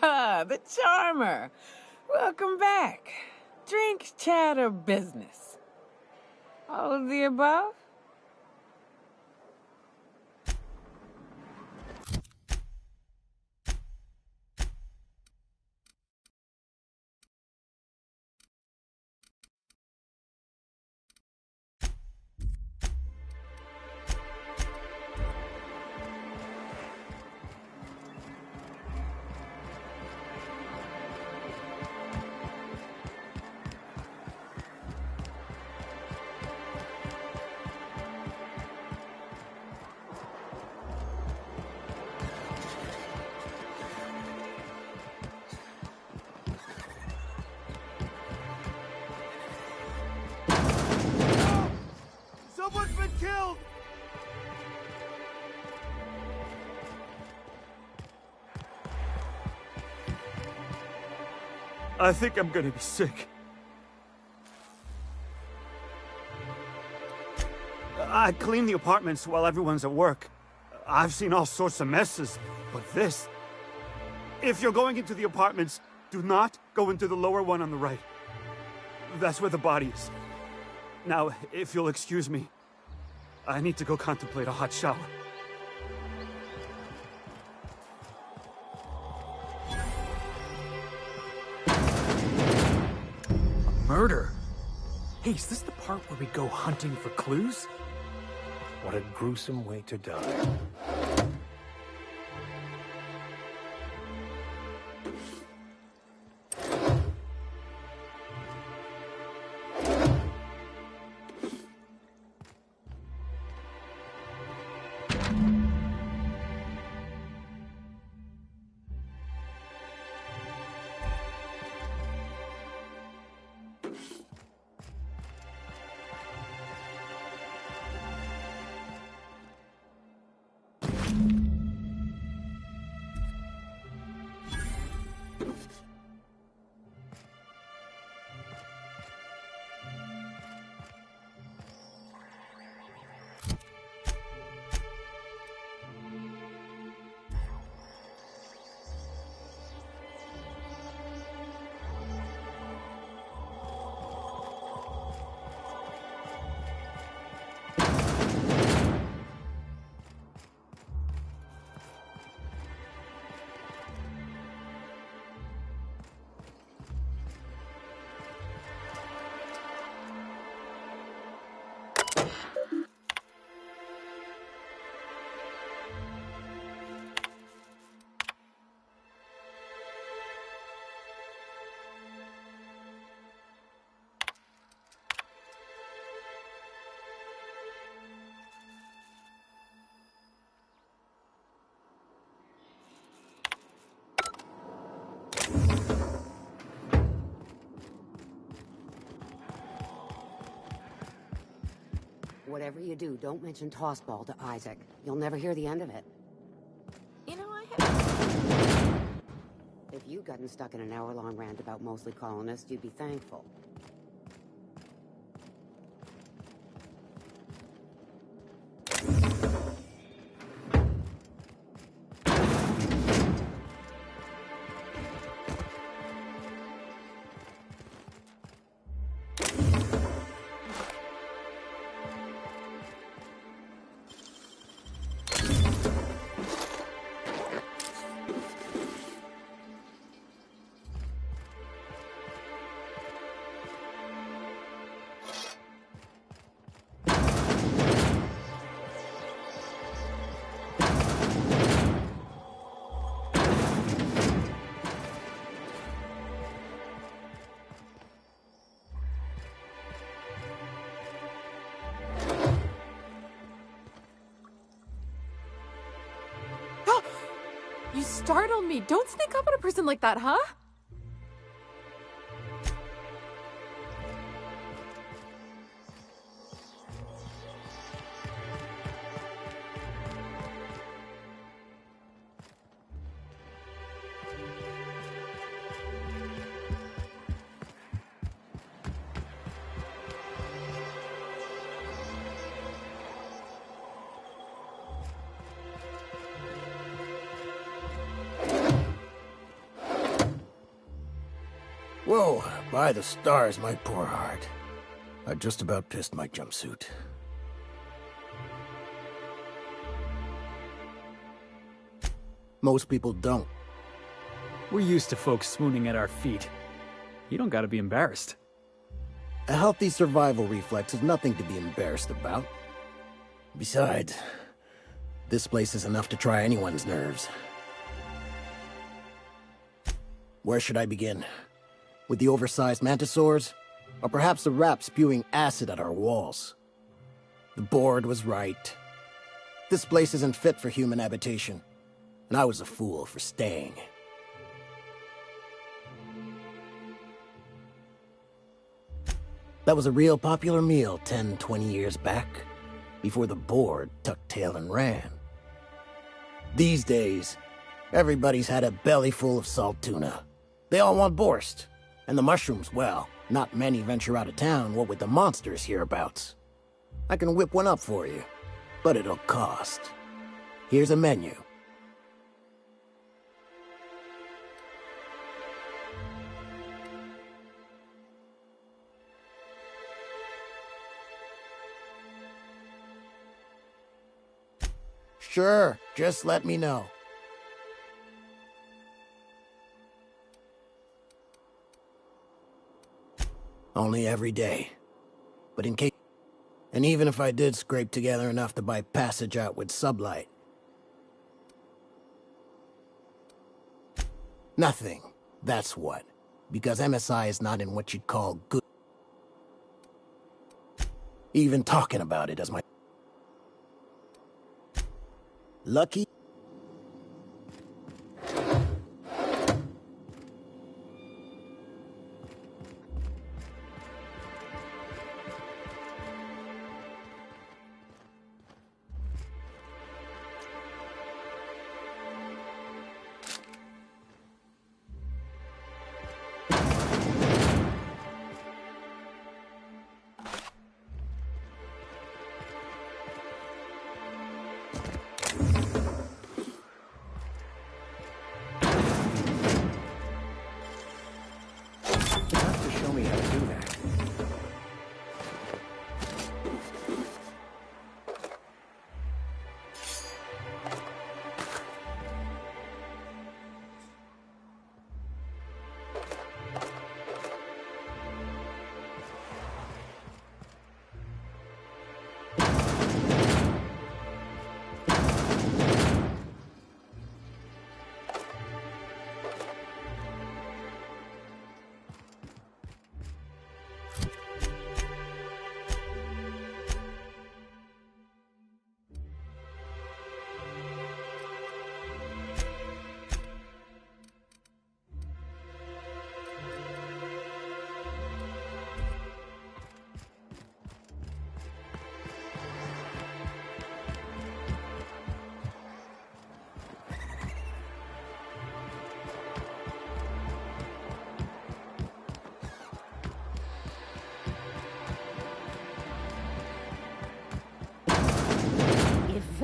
Ah, the charmer. Welcome back. Drink, chat, or business? All of the above? Someone's been killed! I think I'm gonna be sick. I clean the apartments while everyone's at work. I've seen all sorts of messes, but this... If you're going into the apartments, do not go into the lower one on the right. That's where the body is. Now, if you'll excuse me, I need to go contemplate a hot shower. Murder? Hey, is this the part where we go hunting for clues? What a gruesome way to die. whatever you do, don't mention Tossball to Isaac. You'll never hear the end of it. You know, I have... If you'd gotten stuck in an hour-long rant about mostly colonists, you'd be thankful. You startled me. Don't sneak up on a person like that, huh? Whoa, by the stars, my poor heart. I just about pissed my jumpsuit. Most people don't. We're used to folks swooning at our feet. You don't gotta be embarrassed. A healthy survival reflex is nothing to be embarrassed about. Besides, this place is enough to try anyone's nerves. Where should I begin? With the oversized mantisaurs? Or perhaps the rap spewing acid at our walls? The board was right. This place isn't fit for human habitation, and I was a fool for staying. That was a real popular meal 10, 20 years back, before the board tucked tail and ran. These days, everybody's had a belly full of salt tuna. They all want borscht. And the mushrooms, well, not many venture out of town, what with the monsters hereabouts. I can whip one up for you, but it'll cost. Here's a menu. Sure, just let me know. Only every day. But in case... And even if I did scrape together enough to buy passage out with sublight. Nothing. That's what. Because MSI is not in what you'd call good... Even talking about it as my... Lucky?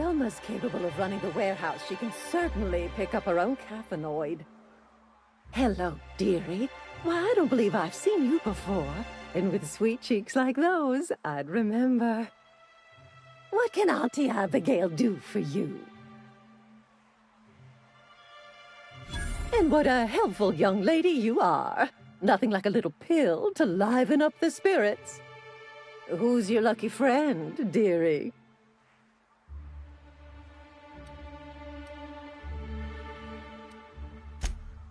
Velma's capable of running the warehouse, she can certainly pick up her own caffeinoid. Hello, dearie. Why, I don't believe I've seen you before. And with sweet cheeks like those, I'd remember. What can Auntie Abigail do for you? And what a helpful young lady you are. Nothing like a little pill to liven up the spirits. Who's your lucky friend, dearie?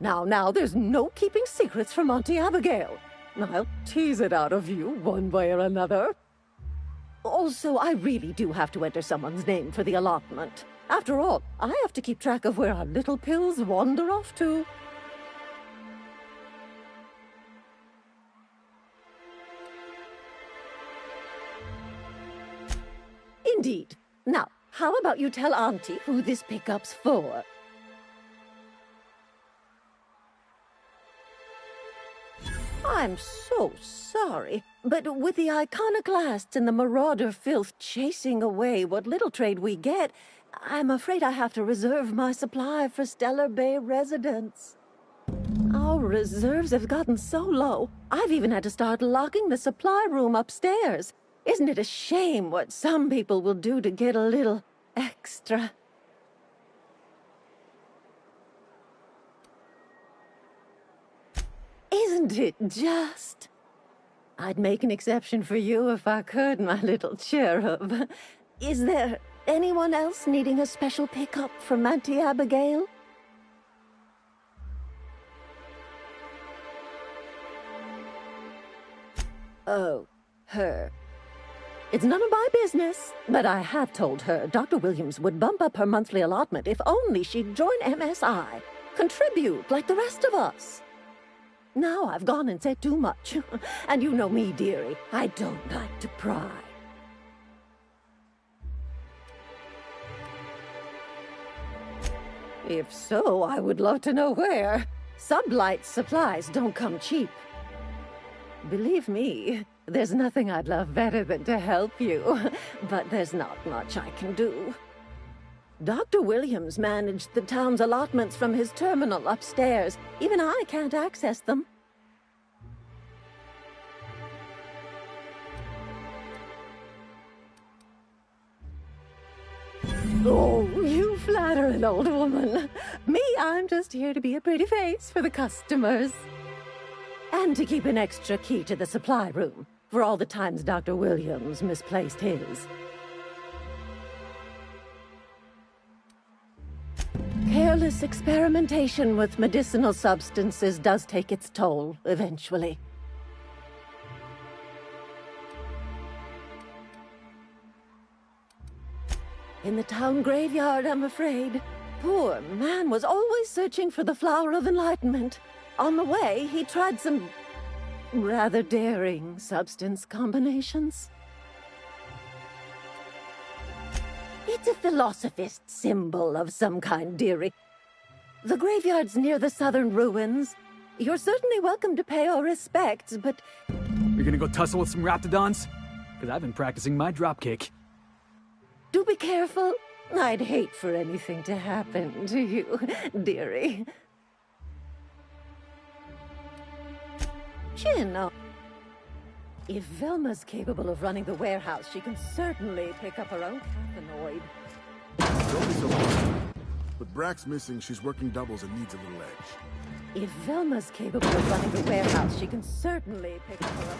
Now, there's no keeping secrets from Auntie Abigail. I'll tease it out of you one way or another. Also, I really do have to enter someone's name for the allotment. After all, I have to keep track of where our little pills wander off to. Indeed. Now, how about you tell Auntie who this pickup's for? I'm so sorry, but with the iconoclasts and the marauder filth chasing away what little trade we get, I'm afraid I have to reserve my supply for Stellar Bay residents. Our reserves have gotten so low, I've even had to start locking the supply room upstairs. Isn't it a shame what some people will do to get a little extra? Isn't it just? I'd make an exception for you if I could, my little cherub. Is there anyone else needing a special pickup from Auntie Abigail? Oh, her. It's none of my business, but I have told her Dr. Williams would bump up her monthly allotment if only she'd join MSI. Contribute like the rest of us. Now I've gone and said too much. And you know me, dearie. I don't like to pry. If so, I would love to know where. Sublight supplies don't come cheap. Believe me, there's nothing I'd love better than to help you. But there's not much I can do. Dr. Williams managed the town's allotments from his terminal upstairs. Even I can't access them. Oh, you flatter an old woman. Me, I'm just here to be a pretty face for the customers. And to keep an extra key to the supply room, for all the times Dr. Williams misplaced his. Careless experimentation with medicinal substances does take its toll, eventually. In the town graveyard, I'm afraid. Poor man was always searching for the flower of enlightenment. On the way, he tried some rather daring substance combinations. It's a philosophist symbol of some kind, dearie. The graveyard's near the southern ruins. You're certainly welcome to pay our respects, but... You're gonna go tussle with some raptidons? Because I've been practicing my dropkick. Do be careful. I'd hate for anything to happen to you, dearie. Chin up. If Velma's capable of running the warehouse, she can certainly pick up her own caffeinoid. Don't be so hard. With Brax missing, she's working doubles and needs a little edge. If Velma's capable of running the warehouse, she can certainly pick up her own...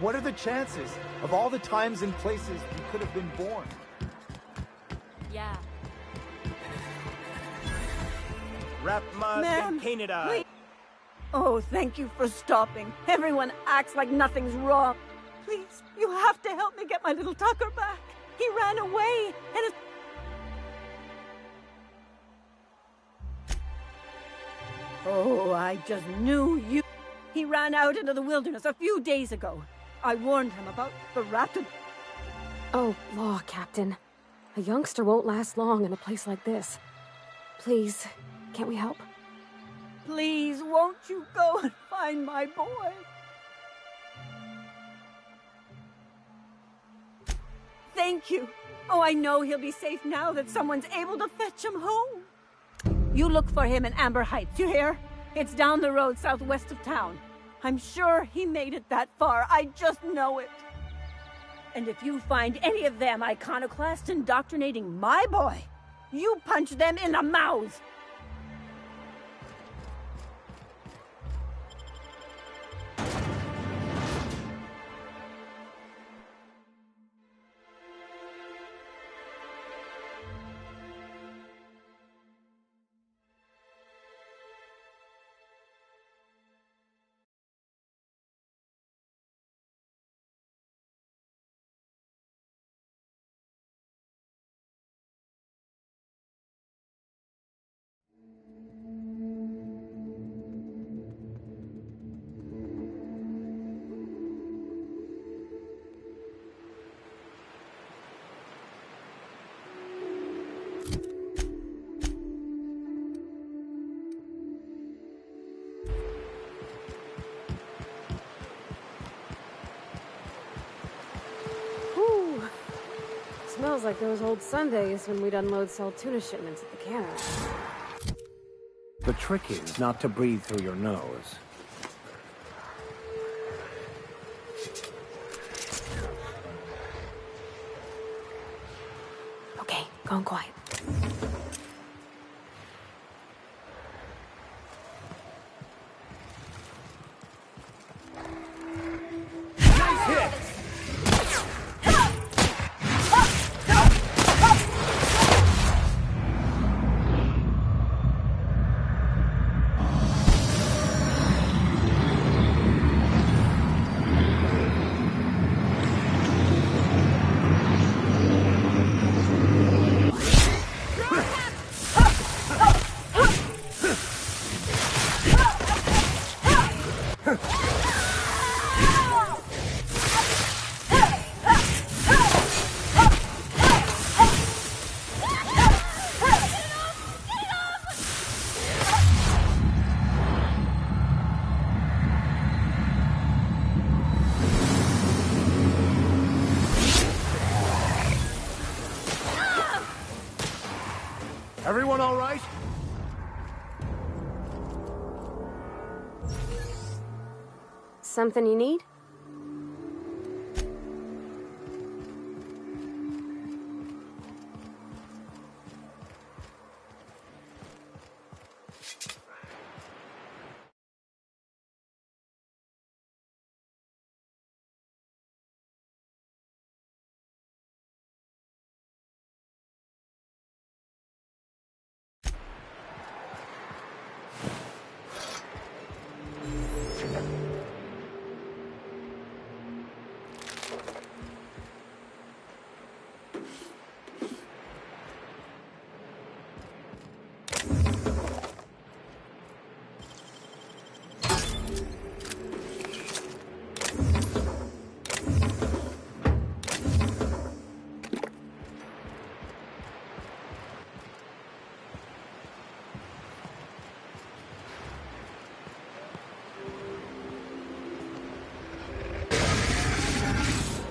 What are the chances of all the times and places we could have been born? Yeah. Rapma's Ma'am, in Canada. please. Oh, thank you for stopping. Everyone acts like nothing's wrong. Please, you have to help me get my little Tucker back. He ran away, and it's... Oh, I just knew you... He ran out into the wilderness a few days ago. I warned him about the raptor... Oh, law, Captain. A youngster won't last long in a place like this. Please, can't we help? Please, won't you go and find my boy? Thank you. Oh, I know he'll be safe now that someone's able to fetch him home. You look for him in Amber Heights, you hear? It's down the road southwest of town. I'm sure he made it that far. I just know it. And if you find any of them iconoclasts indoctrinating my boy, you punch them in the mouth. Smells like those old Sundays when we'd unload sell tuna shipments at the cannery. The trick is not to breathe through your nose. Okay, gone quiet. Everyone all right? Something you need?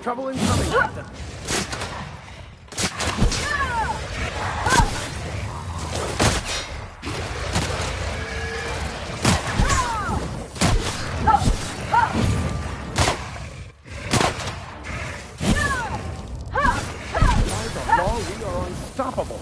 Trouble incoming, Captain. By the law, we are unstoppable.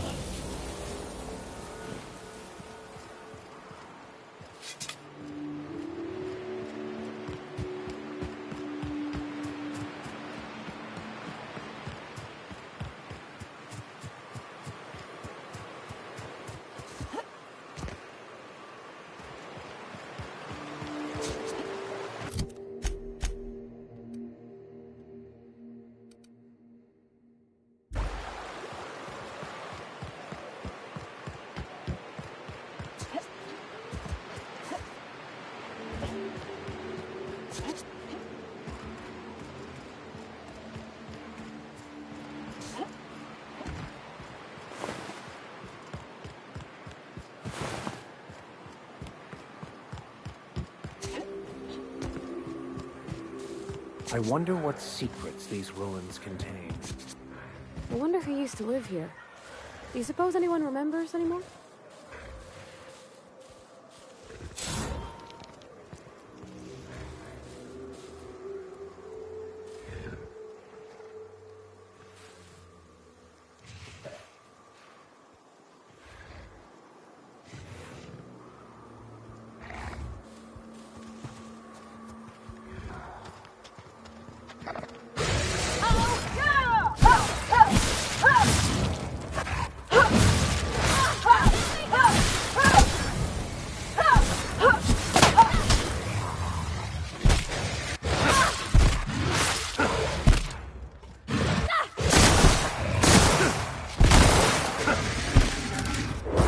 I wonder what secrets these ruins contain. I wonder who used to live here. Do you suppose anyone remembers anymore?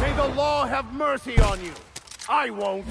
May the law have mercy on you. I won't.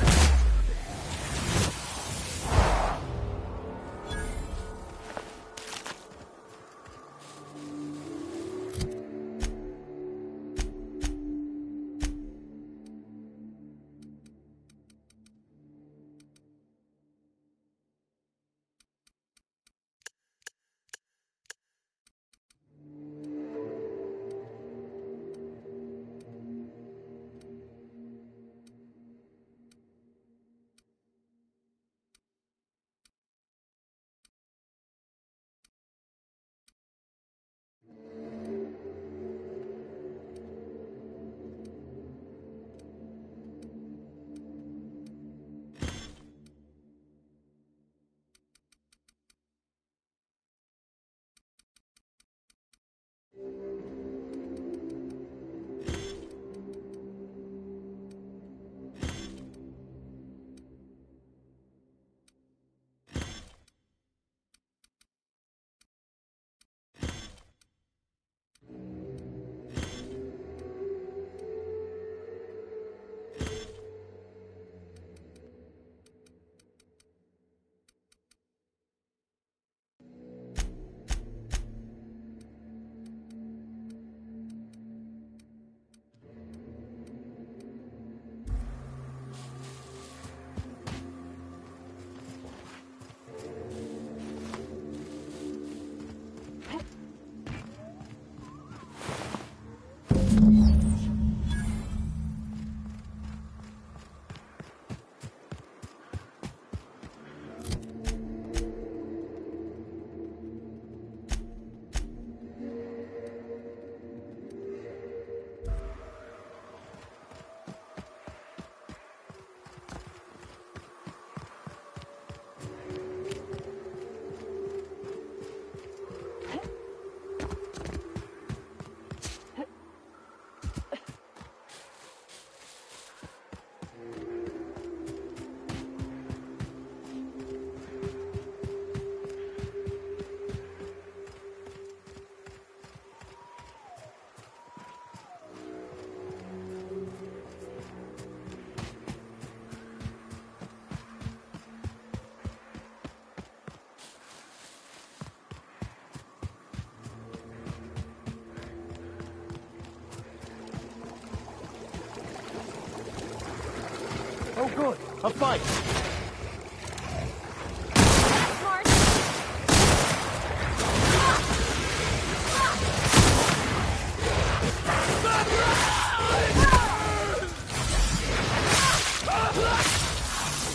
Oh, good. A fight.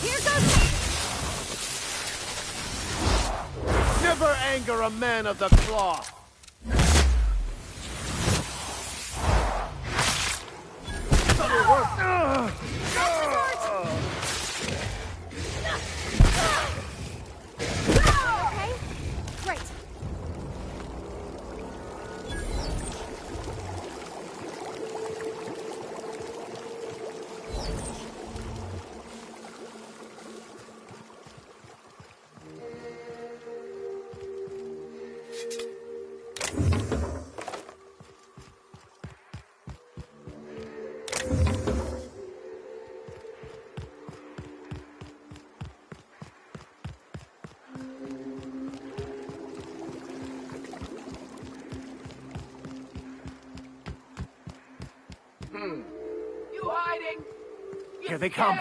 Here goes. Never anger a man of the cloth. That'll work. Okay. Great. You hiding? Here they come.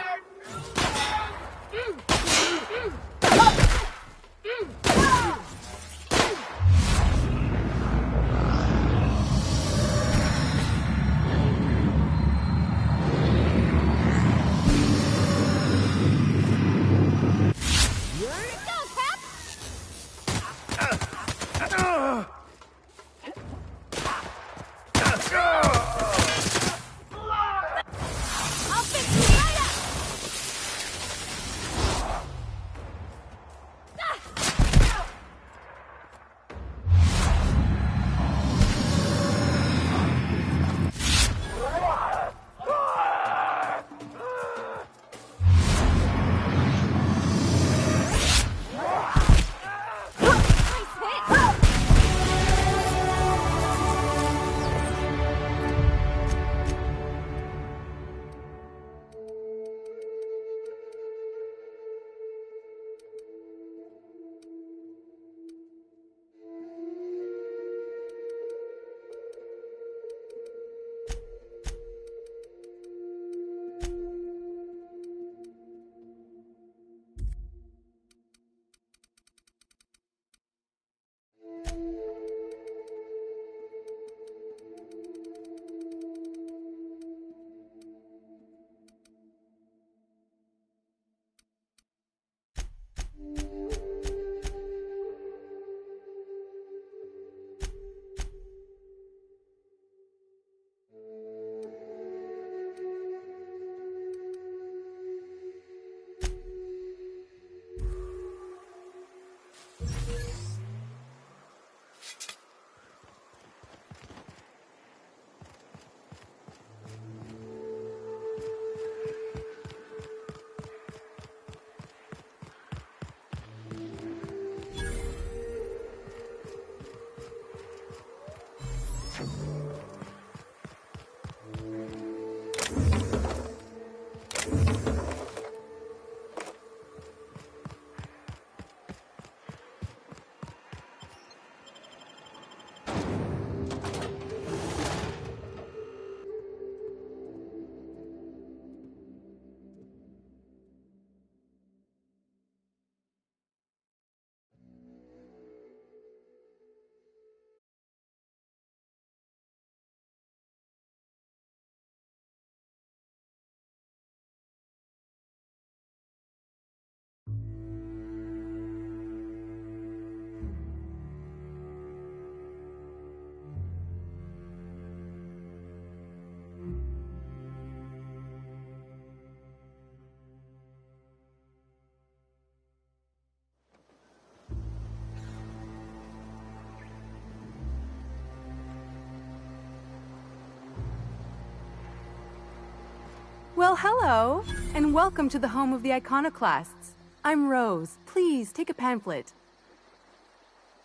Well, hello, and welcome to the home of the Iconoclasts. I'm Rose. Please, take a pamphlet.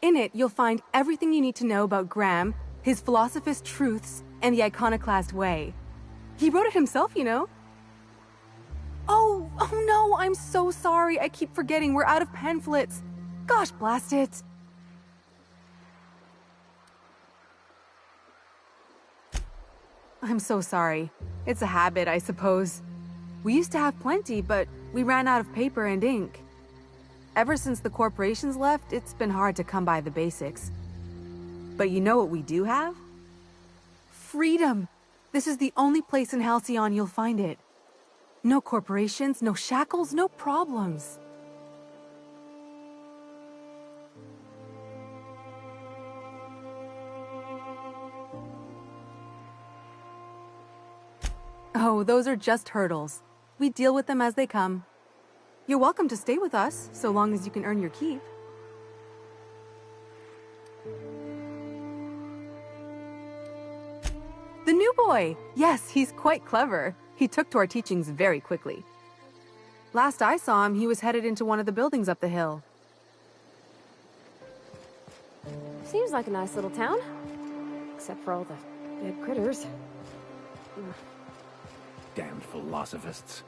In it, you'll find everything you need to know about Graham, his Philosophist truths, and the Iconoclast way. He wrote it himself, you know. Oh no, I'm so sorry. I keep forgetting we're out of pamphlets. Gosh, blast it. I'm so sorry. It's a habit, I suppose. We used to have plenty, but we ran out of paper and ink. Ever since the corporations left, it's been hard to come by the basics. But you know what we do have? Freedom! This is the only place in Halcyon you'll find it. No corporations, no shackles, no problems. Oh, those are just hurdles. We deal with them as they come. You're welcome to stay with us, so long as you can earn your keep. The new boy! Yes, he's quite clever. He took to our teachings very quickly. Last I saw him, he was headed into one of the buildings up the hill. Seems like a nice little town. Except for all the dead critters. Damned philosophists.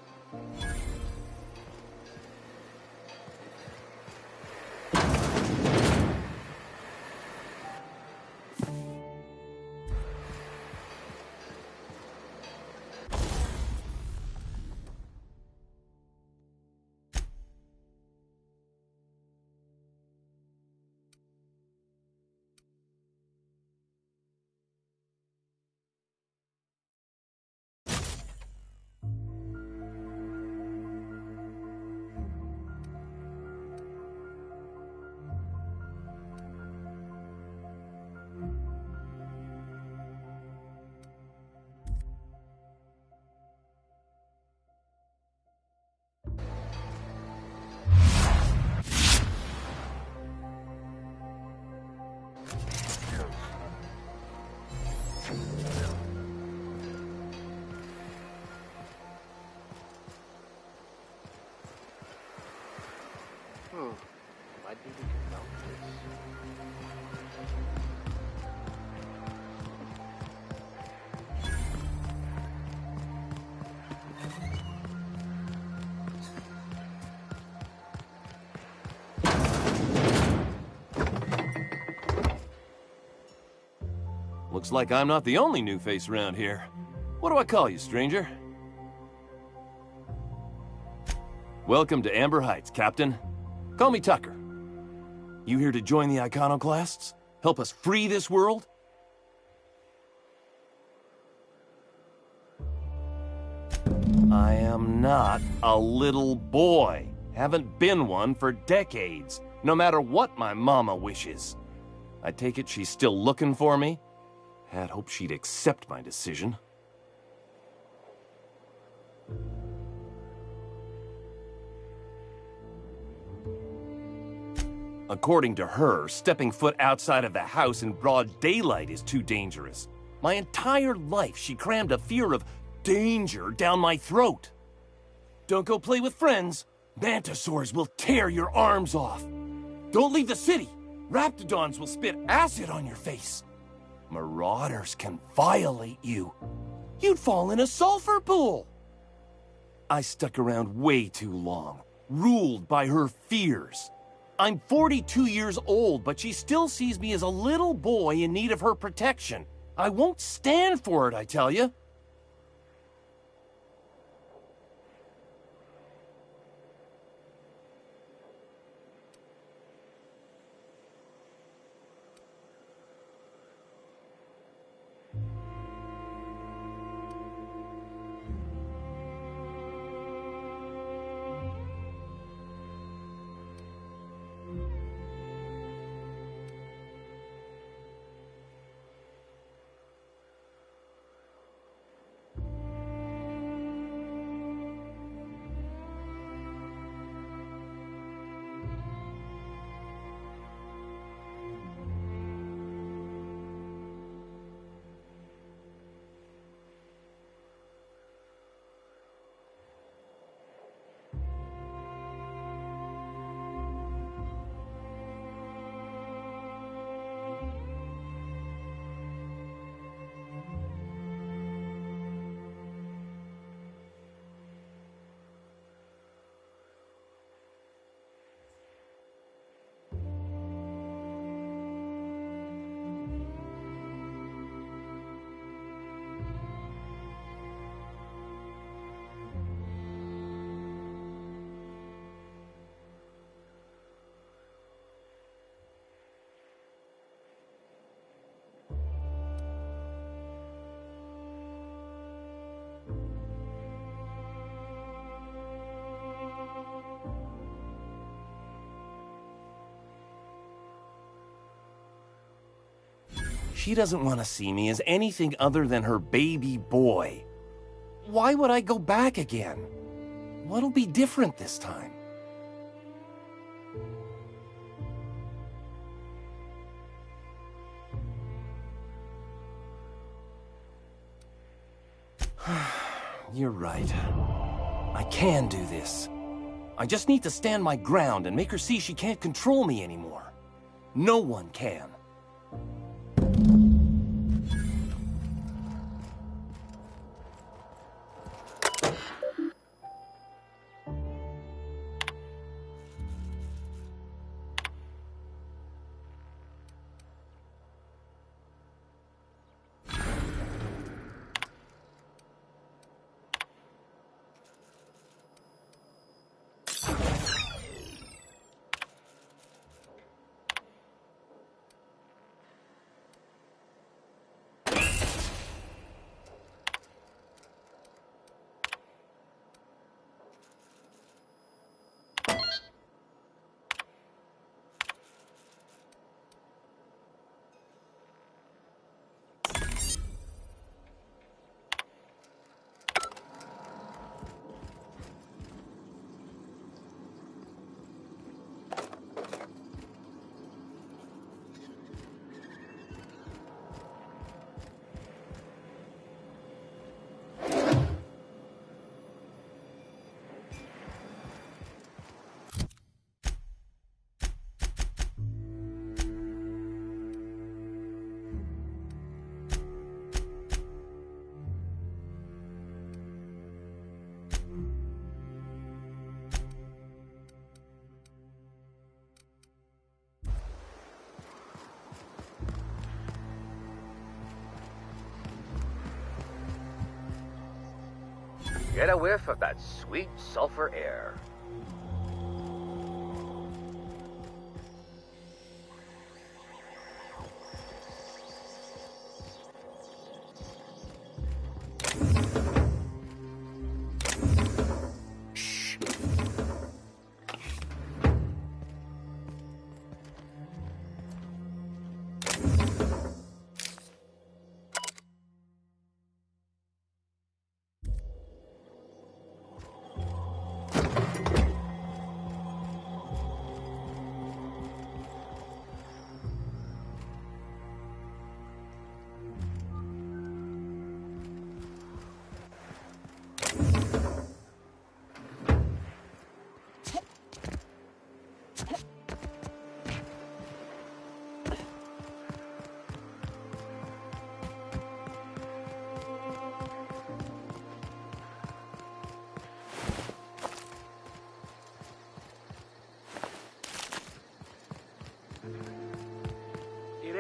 Looks like I'm not the only new face around here. What do I call you, stranger? Welcome to Amber Heights, Captain. Call me Tucker. You here to join the Iconoclasts? Help us free this world? I am not a little boy. Haven't been one for decades, no matter what my mama wishes. I take it she's still looking for me? Had hoped she'd accept my decision. According to her, stepping foot outside of the house in broad daylight is too dangerous. My entire life, she crammed a fear of danger down my throat. Don't go play with friends. Mantisaurs will tear your arms off. Don't leave the city. Raptidons will spit acid on your face. Marauders can violate you. You'd fall in a sulfur pool. I stuck around way too long, ruled by her fears. I'm 42 years old, but she still sees me as a little boy in need of her protection. I won't stand for it, I tell you. She doesn't want to see me as anything other than her baby boy. Why would I go back again? What'll be different this time? You're right. I can do this. I just need to stand my ground and make her see she can't control me anymore. No one can. Get a whiff of that sweet sulfur air.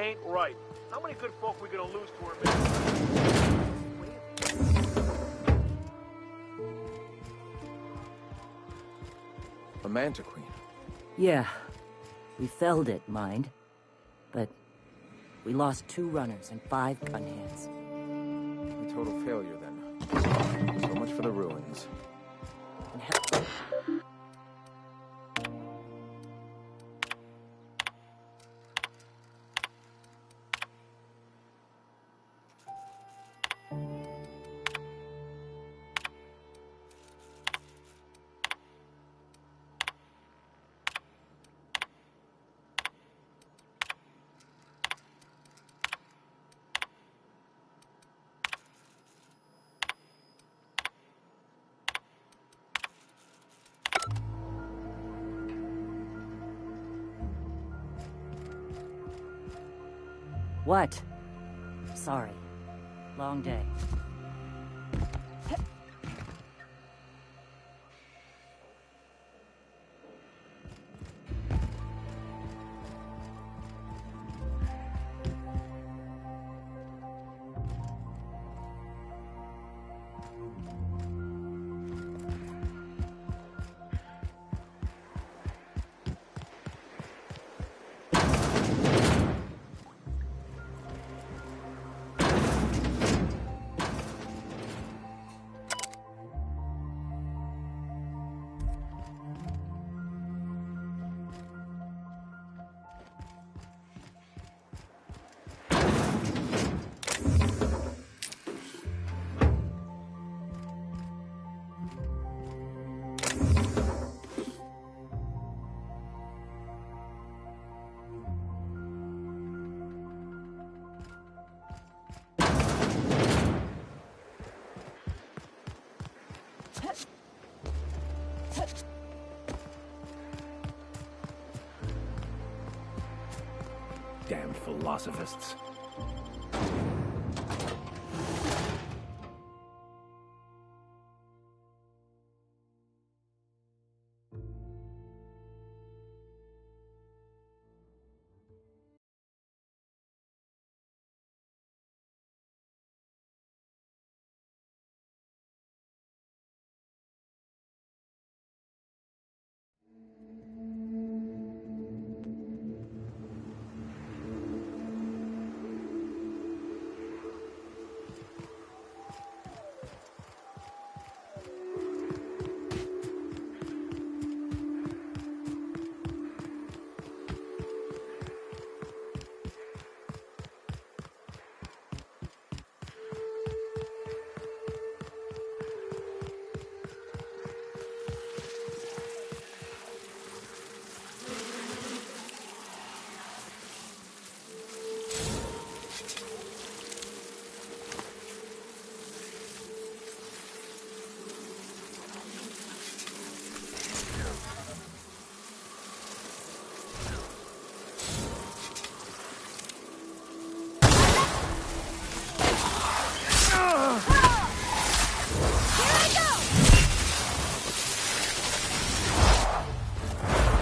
ain't right. How many good folk we gonna lose to her? A Manta Queen. Yeah. We felled it, mind. But we lost 2 runners and 5 gun hands. A total failure, then. So much for the ruins. What? Sorry. Long day. Damned philosophists.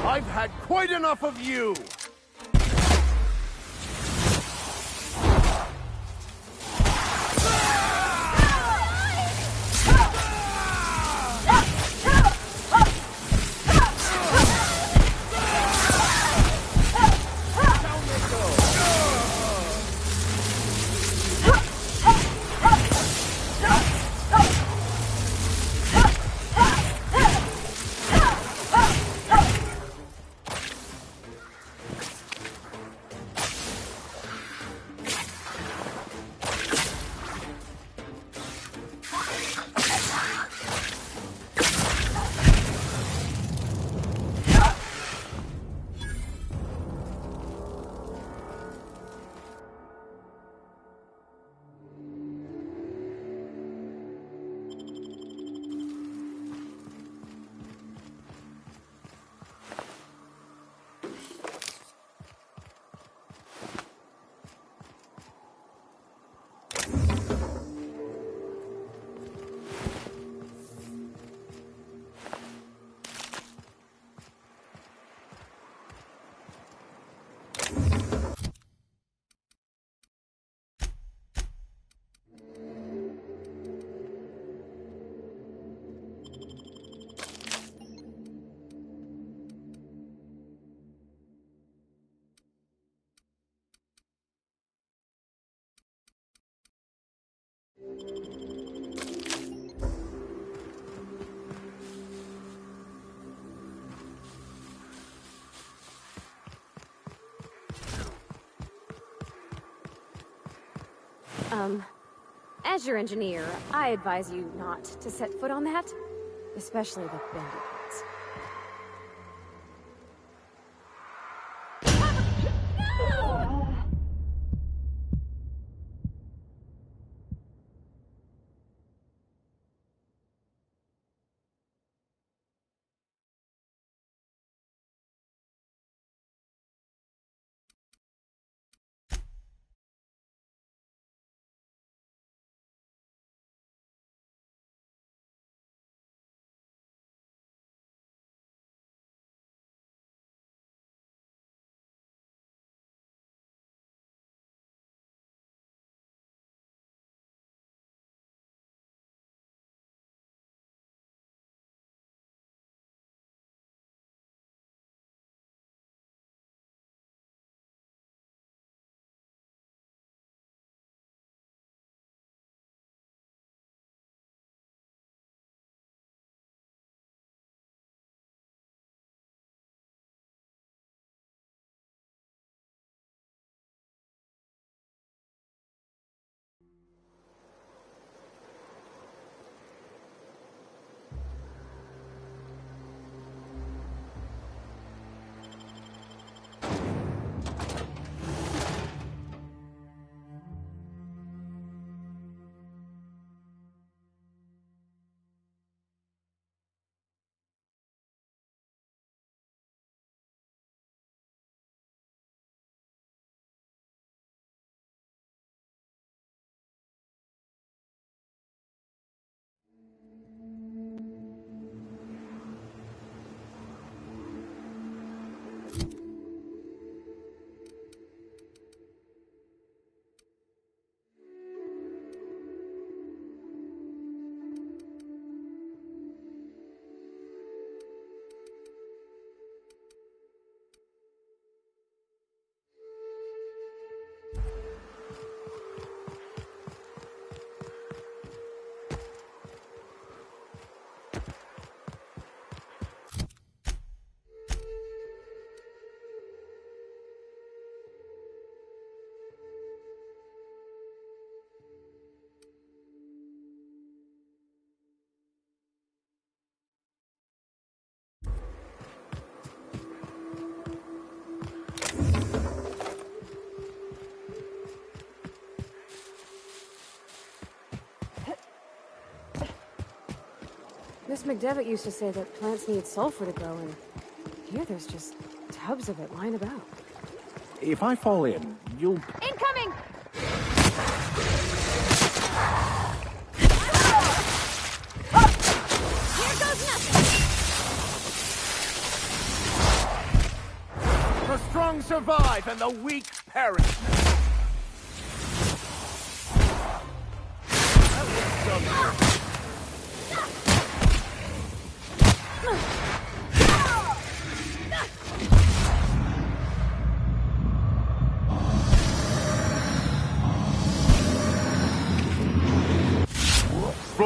I've had quite enough of you! As your engineer, I advise you not to set foot on that. Especially the bendy parts. Miss McDevitt used to say that plants need sulfur to grow, and here there's just tubs of it lying about. If I fall in, you'll... Incoming! Here goes nothing! The strong survive and the weak perish. That was something.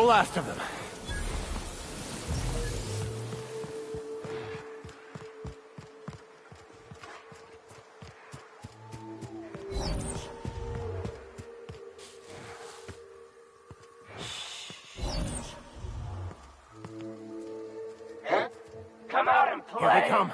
Last of them. Come out and play. Here they come.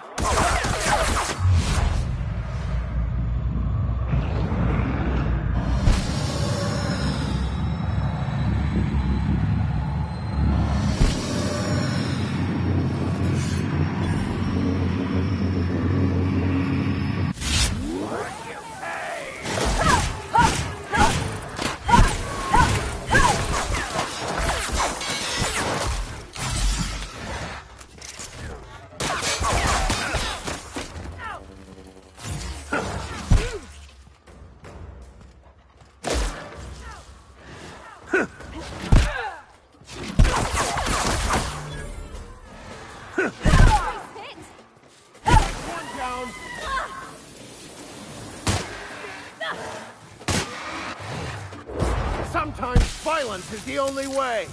Sometimes violence is the only way.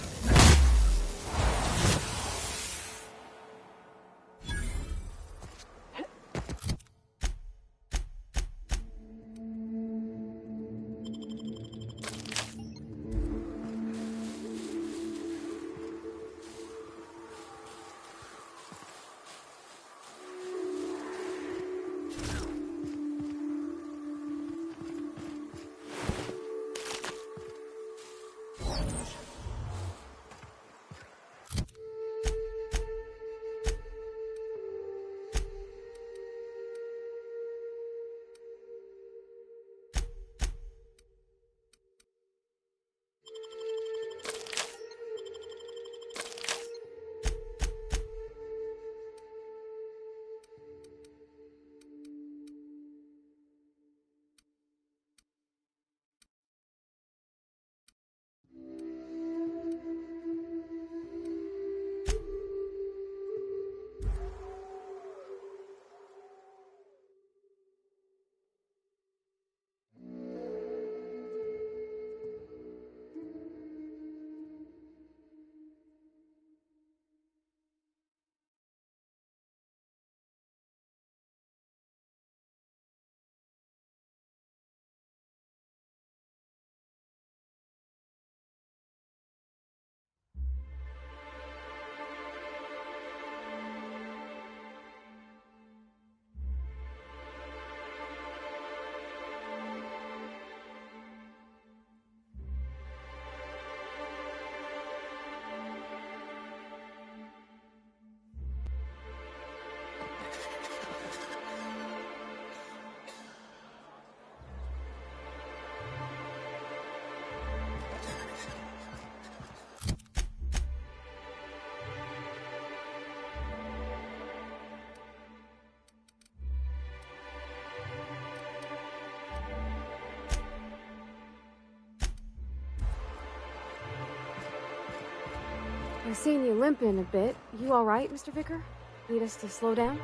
I've seen you limping a bit. You all right, Mr. Vicar? Need us to slow down?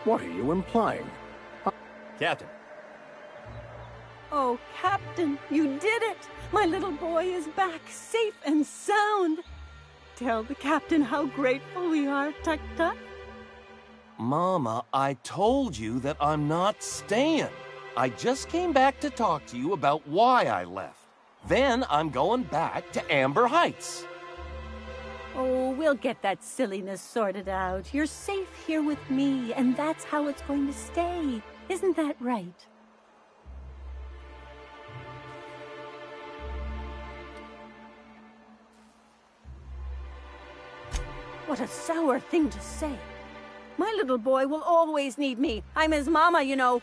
What are you implying? Captain. Oh, Captain, you did it! My little boy is back, safe and sound. Tell the Captain how grateful we are, Tuk-Tuk. Mama, I told you that I'm not staying. I just came back to talk to you about why I left. Then I'm going back to Amber Heights. Oh, we'll get that silliness sorted out. You're safe here with me, and that's how it's going to stay. Isn't that right? What a sour thing to say. My little boy will always need me. I'm his mama, you know.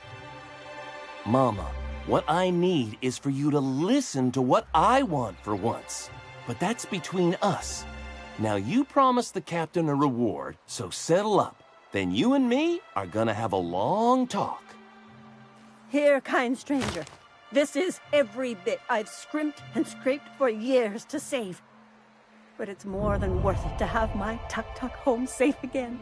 Mama, what I need is for you to listen to what I want for once. But that's between us. Now you promised the captain a reward, so settle up. Then you and me are gonna have a long talk. Here, kind stranger. This is every bit I've scrimped and scraped for years to save. But it's more than worth it to have my Tuk-Tuk home safe again.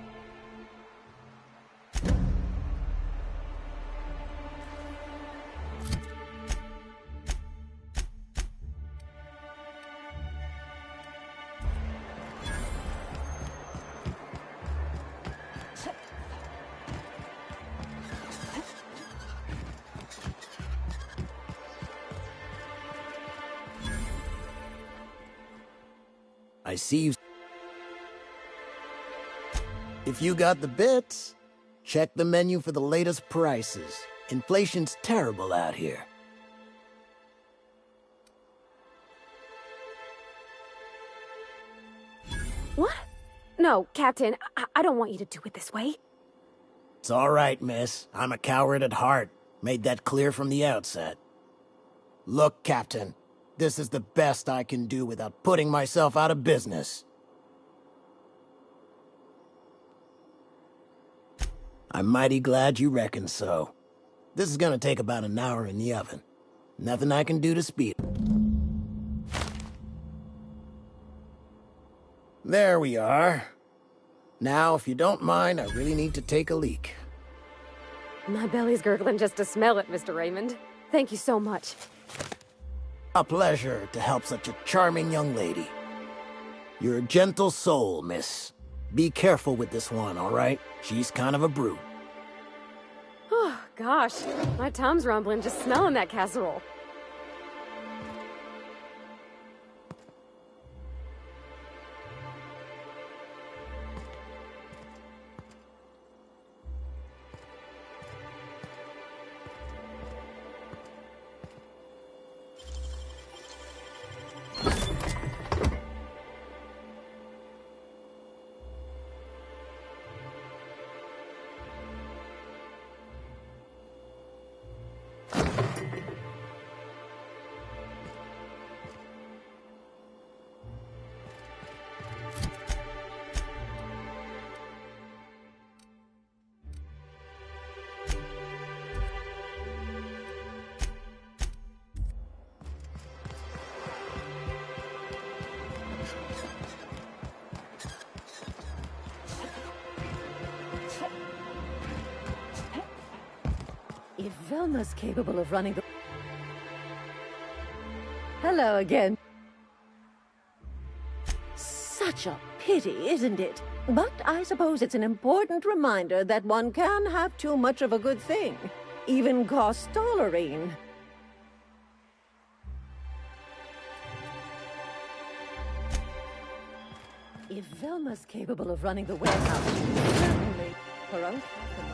I see you. If you got the bits, check the menu for the latest prices. Inflation's terrible out here. What? No, Captain, I don't want you to do it this way. It's all right, miss. I'm a coward at heart. Made that clear from the outset. Look, Captain. This is the best I can do without putting myself out of business. I'm mighty glad you reckon so. This is gonna take about an hour in the oven. Nothing I can do to speed it. There we are. Now, if you don't mind, I really need to take a leak. My belly's gurgling just to smell it, Mr. Raymond. Thank you so much. A pleasure to help such a charming young lady. You're a gentle soul, miss. Be careful with this one, all right? She's kind of a brute. Oh, gosh. My tum's rumbling just smelling that casserole. If Velma's capable of running the... Hello again. Such a pity, isn't it? But I suppose it's an important reminder that one can have too much of a good thing. Even cost tolerine. If Velma's capable of running the warehouse, she can certainly her own company.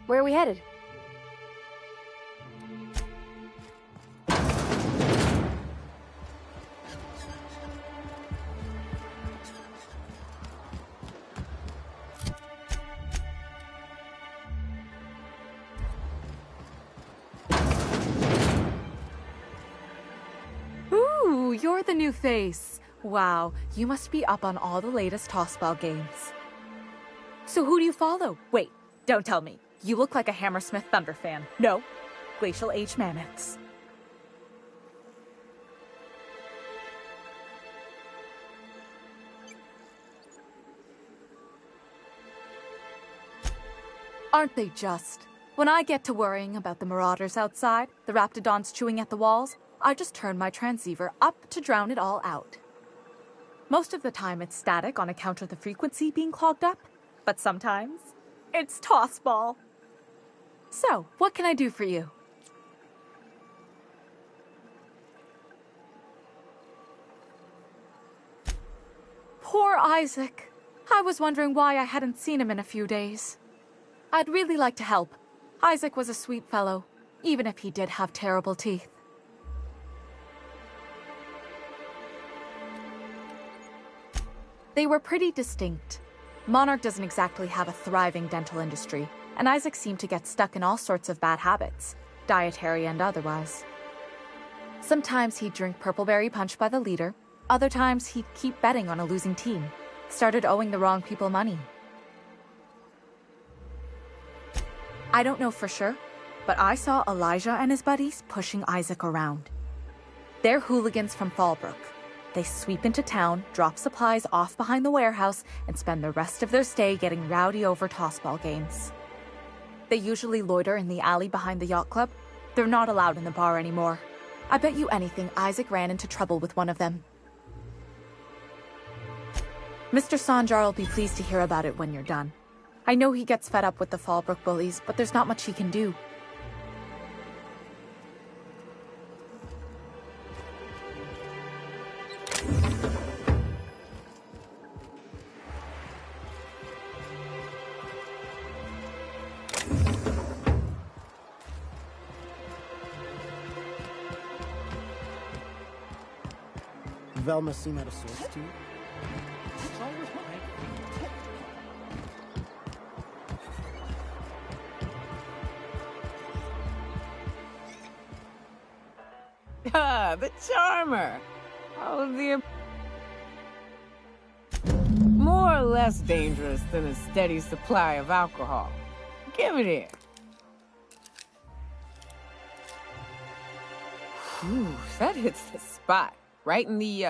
Where are we headed? Ooh, you're the new face. Wow, you must be up on all the latest tossball games. So who do you follow? Wait, don't tell me. You look like a Hammersmith Thunder fan. No, Glacial Age Mammoths. Aren't they just? When I get to worrying about the marauders outside, the raptidons chewing at the walls, I just turn my transceiver up to drown it all out. Most of the time it's static on account of the frequency being clogged up, but sometimes it's tossball. So, what can I do for you? Poor Isaac. I was wondering why I hadn't seen him in a few days. I'd really like to help. Isaac was a sweet fellow, even if he did have terrible teeth. They were pretty distinct. Monarch doesn't exactly have a thriving dental industry, and Isaac seemed to get stuck in all sorts of bad habits, dietary and otherwise. Sometimes he'd drink purpleberry punch by the liter, other times he'd keep betting on a losing team, started owing the wrong people money. I don't know for sure, but I saw Elijah and his buddies pushing Isaac around. They're hooligans from Fallbrook. They sweep into town, drop supplies off behind the warehouse, and spend the rest of their stay getting rowdy over tossball games. They usually loiter in the alley behind the yacht club. They're not allowed in the bar anymore. I bet you anything Isaac ran into trouble with one of them. Mr. Sanjar will be pleased to hear about it when you're done. I know he gets fed up with the Fallbrook bullies, but there's not much he can do. Velma seem out of sorts to you? Ah, the charmer. Oh, the... More or less dangerous than a steady supply of alcohol. Give it here. Whew, that hits the spot. Right in the,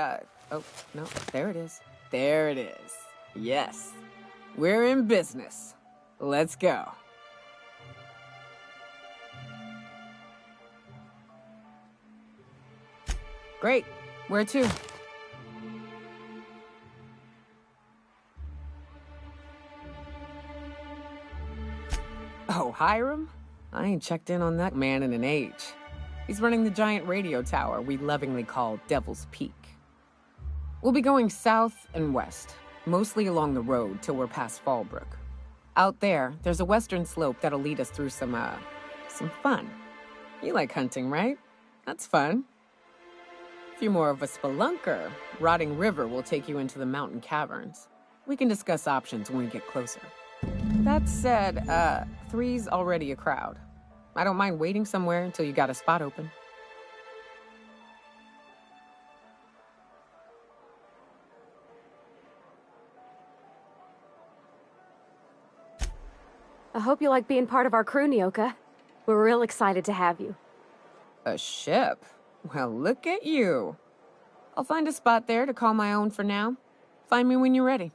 oh, no, there it is. There it is. Yes. We're in business. Let's go. Great. Where to? Oh, Hiram? I ain't checked in on that man in an age. He's running the giant radio tower we lovingly call Devil's Peak. We'll be going south and west, mostly along the road till we're past Fallbrook. Out there, there's a western slope that'll lead us through some fun. You like hunting, right? That's fun. If you're more of a spelunker, Rotting River will take you into the mountain caverns. We can discuss options when we get closer. That said, 3's already a crowd. I don't mind waiting somewhere until you got a spot open. I hope you like being part of our crew, Nyoka. We're real excited to have you. A ship? Well, look at you. I'll find a spot there to call my own for now. Find me when you're ready.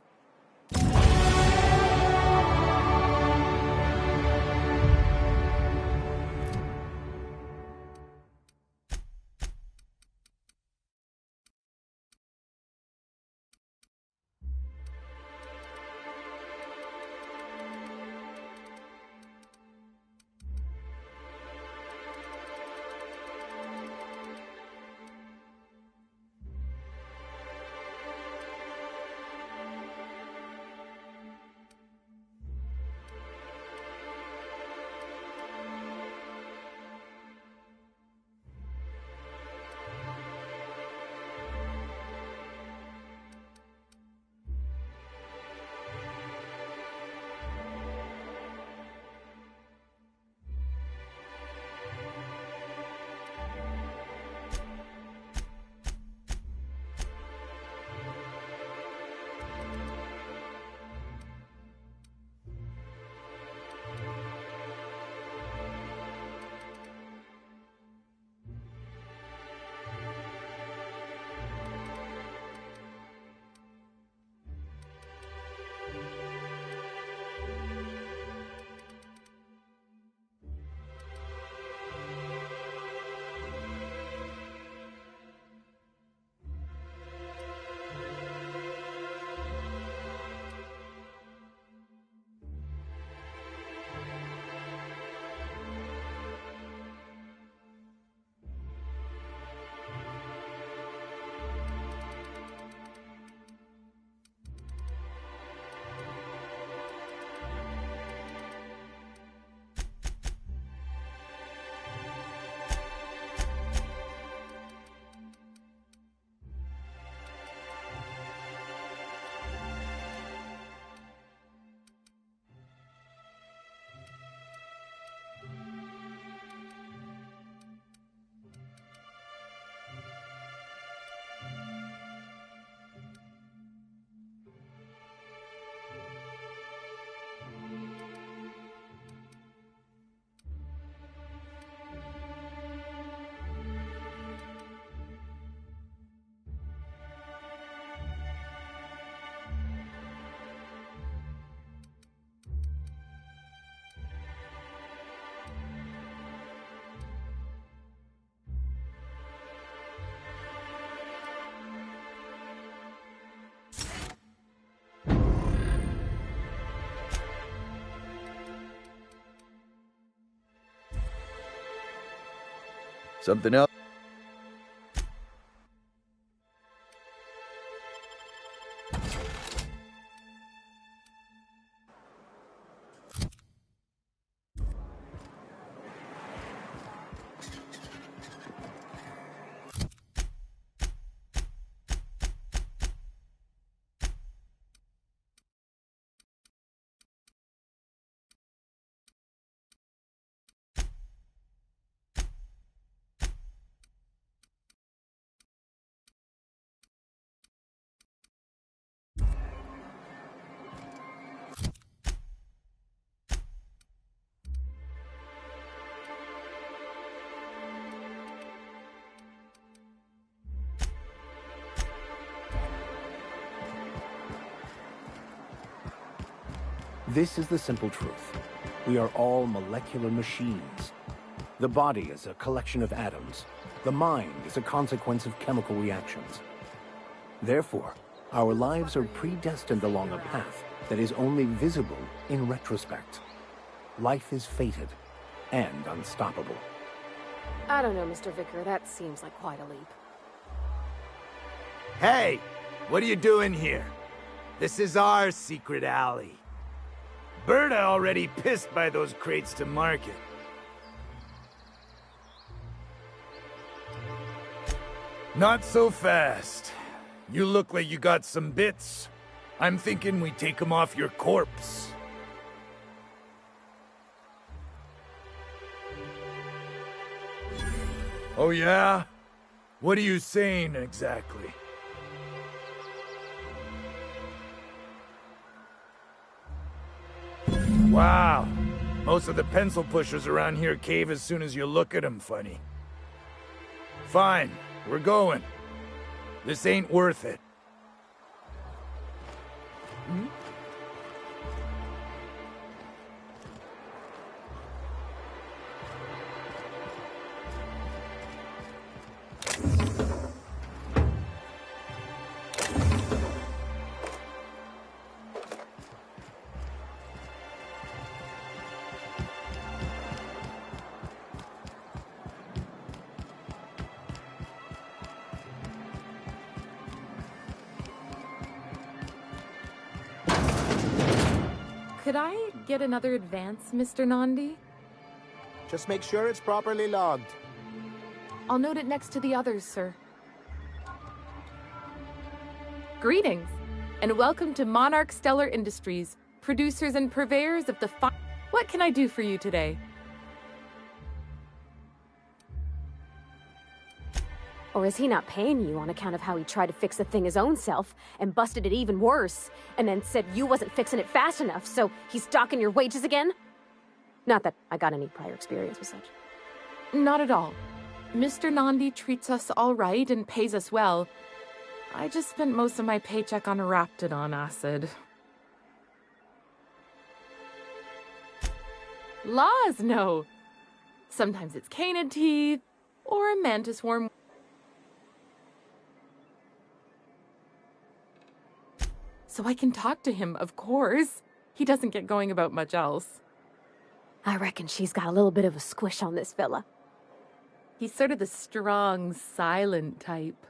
Something else? This is the simple truth. We are all molecular machines. The body is a collection of atoms. The mind is a consequence of chemical reactions. Therefore, our lives are predestined along a path that is only visible in retrospect. Life is fated and unstoppable. I don't know, Mr. Vicar. That seems like quite a leap. Hey! What are you doing here? This is our secret alley. Berta already pissed by those crates to market. Not so fast. You look like you got some bits. I'm thinking we take them off your corpse. Oh yeah? What are you saying exactly? Wow. Most of the pencil pushers around here cave as soon as you look at them funny. Fine, we're going. This ain't worth it. Could I get another advance, Mr. Nandi? Just make sure it's properly logged. I'll note it next to the others, sir. Greetings, and welcome to Monarch Stellar Industries, producers and purveyors of the What can I do for you today? Or is he not paying you on account of how he tried to fix the thing his own self and busted it even worse, and then said you wasn't fixing it fast enough, so he's docking your wages again? Not that I got any prior experience with such. Not at all. Mr. Nandi treats us all right and pays us well. I just spent most of my paycheck on Raptidon acid. Laws, no. Sometimes it's canid teeth, or a mantis worm. So I can talk to him, of course. He doesn't get going about much else. I reckon she's got a little bit of a squish on this fella. He's sort of the strong, silent type.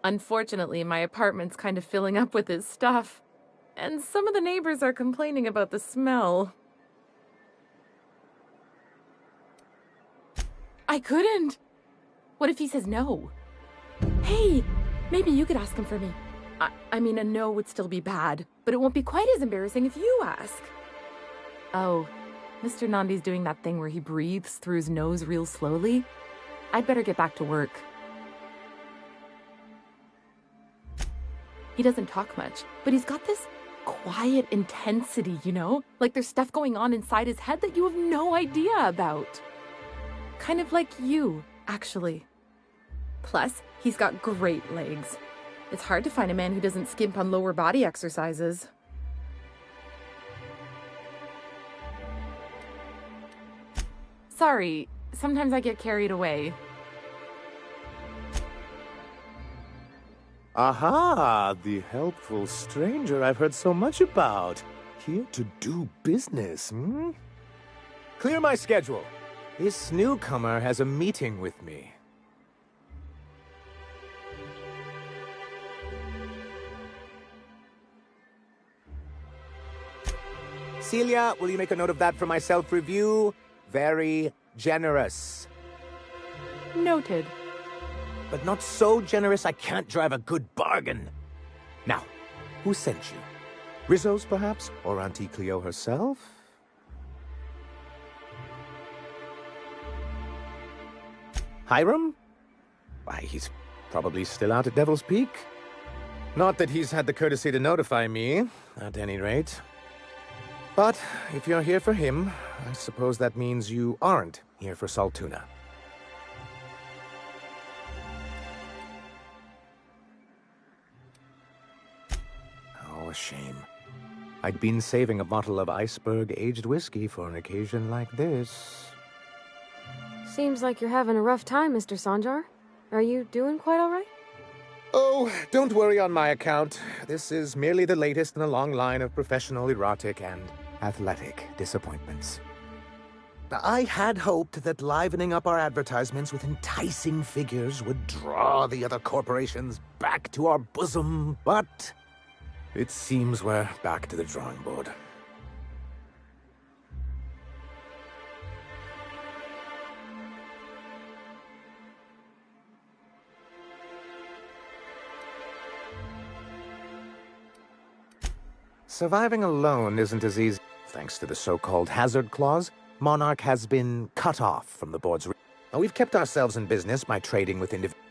Unfortunately, my apartment's kind of filling up with his stuff, and some of the neighbors are complaining about the smell. I couldn't. What if he says no? Hey, maybe you could ask him for me. I mean, a no would still be bad, but it won't be quite as embarrassing if you ask. Oh, Mr. Nandi's doing that thing where he breathes through his nose real slowly. I'd better get back to work. He doesn't talk much, but he's got this quiet intensity, you know? Like there's stuff going on inside his head that you have no idea about. Kind of like you, actually. Plus, he's got great legs. It's hard to find a man who doesn't skimp on lower body exercises. Sorry, sometimes I get carried away. Aha, the helpful stranger I've heard so much about. Here to do business, hmm? Clear my schedule. This newcomer has a meeting with me. Celia, will you make a note of that for my self-review? Very generous. Noted. But not so generous I can't drive a good bargain. Now, who sent you? Rizzo's, perhaps? Or Auntie Cleo herself? Hiram? Why, he's probably still out at Devil's Peak. Not that he's had the courtesy to notify me, at any rate. But if you're here for him, I suppose that means you aren't here for Saltuna. Oh, a shame. I'd been saving a bottle of iceberg-aged whiskey for an occasion like this. Seems like you're having a rough time, Mr. Sanjar. Are you doing quite all right? Oh, don't worry on my account. This is merely the latest in a long line of professional, erotic, and athletic disappointments. I had hoped that livening up our advertisements with enticing figures would draw the other corporations back to our bosom, but it seems we're back to the drawing board. Surviving alone isn't as easy. Thanks to the so-called hazard clause, Monarch has been cut off from the board's... Now, we've kept ourselves in business by trading with individuals.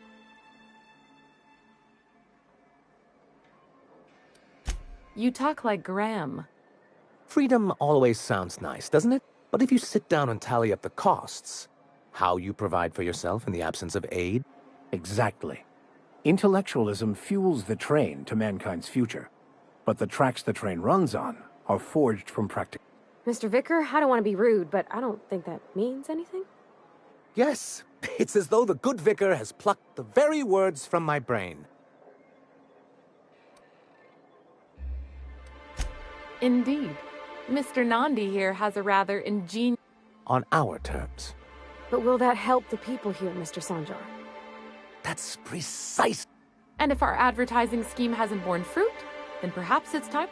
You talk like Graham. Freedom always sounds nice, doesn't it? But if you sit down and tally up the costs, how you provide for yourself in the absence of aid... Exactly. Intellectualism fuels the train to mankind's future. But the tracks the train runs on are forged from practice. Mr. Vicar, I don't want to be rude, but I don't think that means anything. Yes, it's as though the good vicar has plucked the very words from my brain. Indeed. Mr. Nandi here has a rather ingenious... On our terms. But will that help the people here, Mr. Sanjar? That's precise. And if our advertising scheme hasn't borne fruit, then perhaps it's time...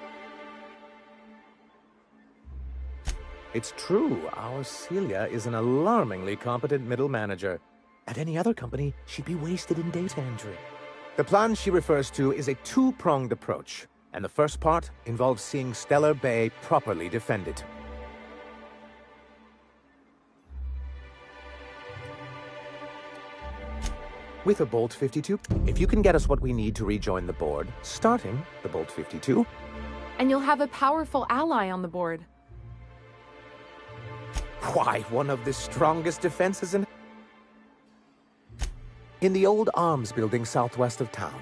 It's true, our Celia is an alarmingly competent middle manager. At any other company, she'd be wasted in data entry. The plan she refers to is a two-pronged approach, and the first part involves seeing Stellar Bay properly defended. With a Bolt 52, if you can get us what we need to rejoin the board, starting the Bolt 52... And you'll have a powerful ally on the board. Why, one of the strongest defenses in the old arms building southwest of town.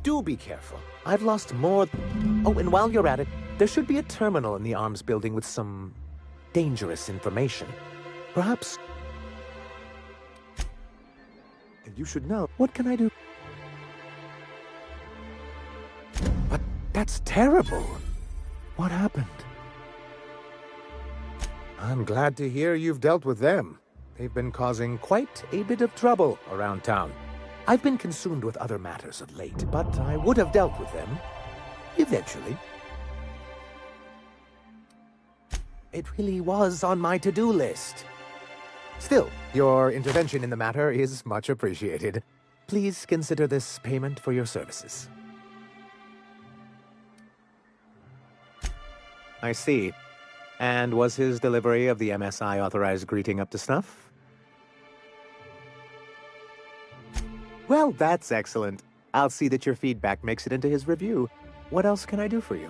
Do be careful. I've lost more... Oh, and while you're at it, there should be a terminal in the arms building with some dangerous information. Perhaps... And you should know. What can I do? But that's terrible. What happened? I'm glad to hear you've dealt with them. They've been causing quite a bit of trouble around town. I've been consumed with other matters of late, but I would have dealt with them eventually. It really was on my to-do list. Still, your intervention in the matter is much appreciated. Please consider this payment for your services. I see. And was his delivery of the MSI authorized greeting up to snuff? Well, that's excellent. I'll see that your feedback makes it into his review. What else can I do for you?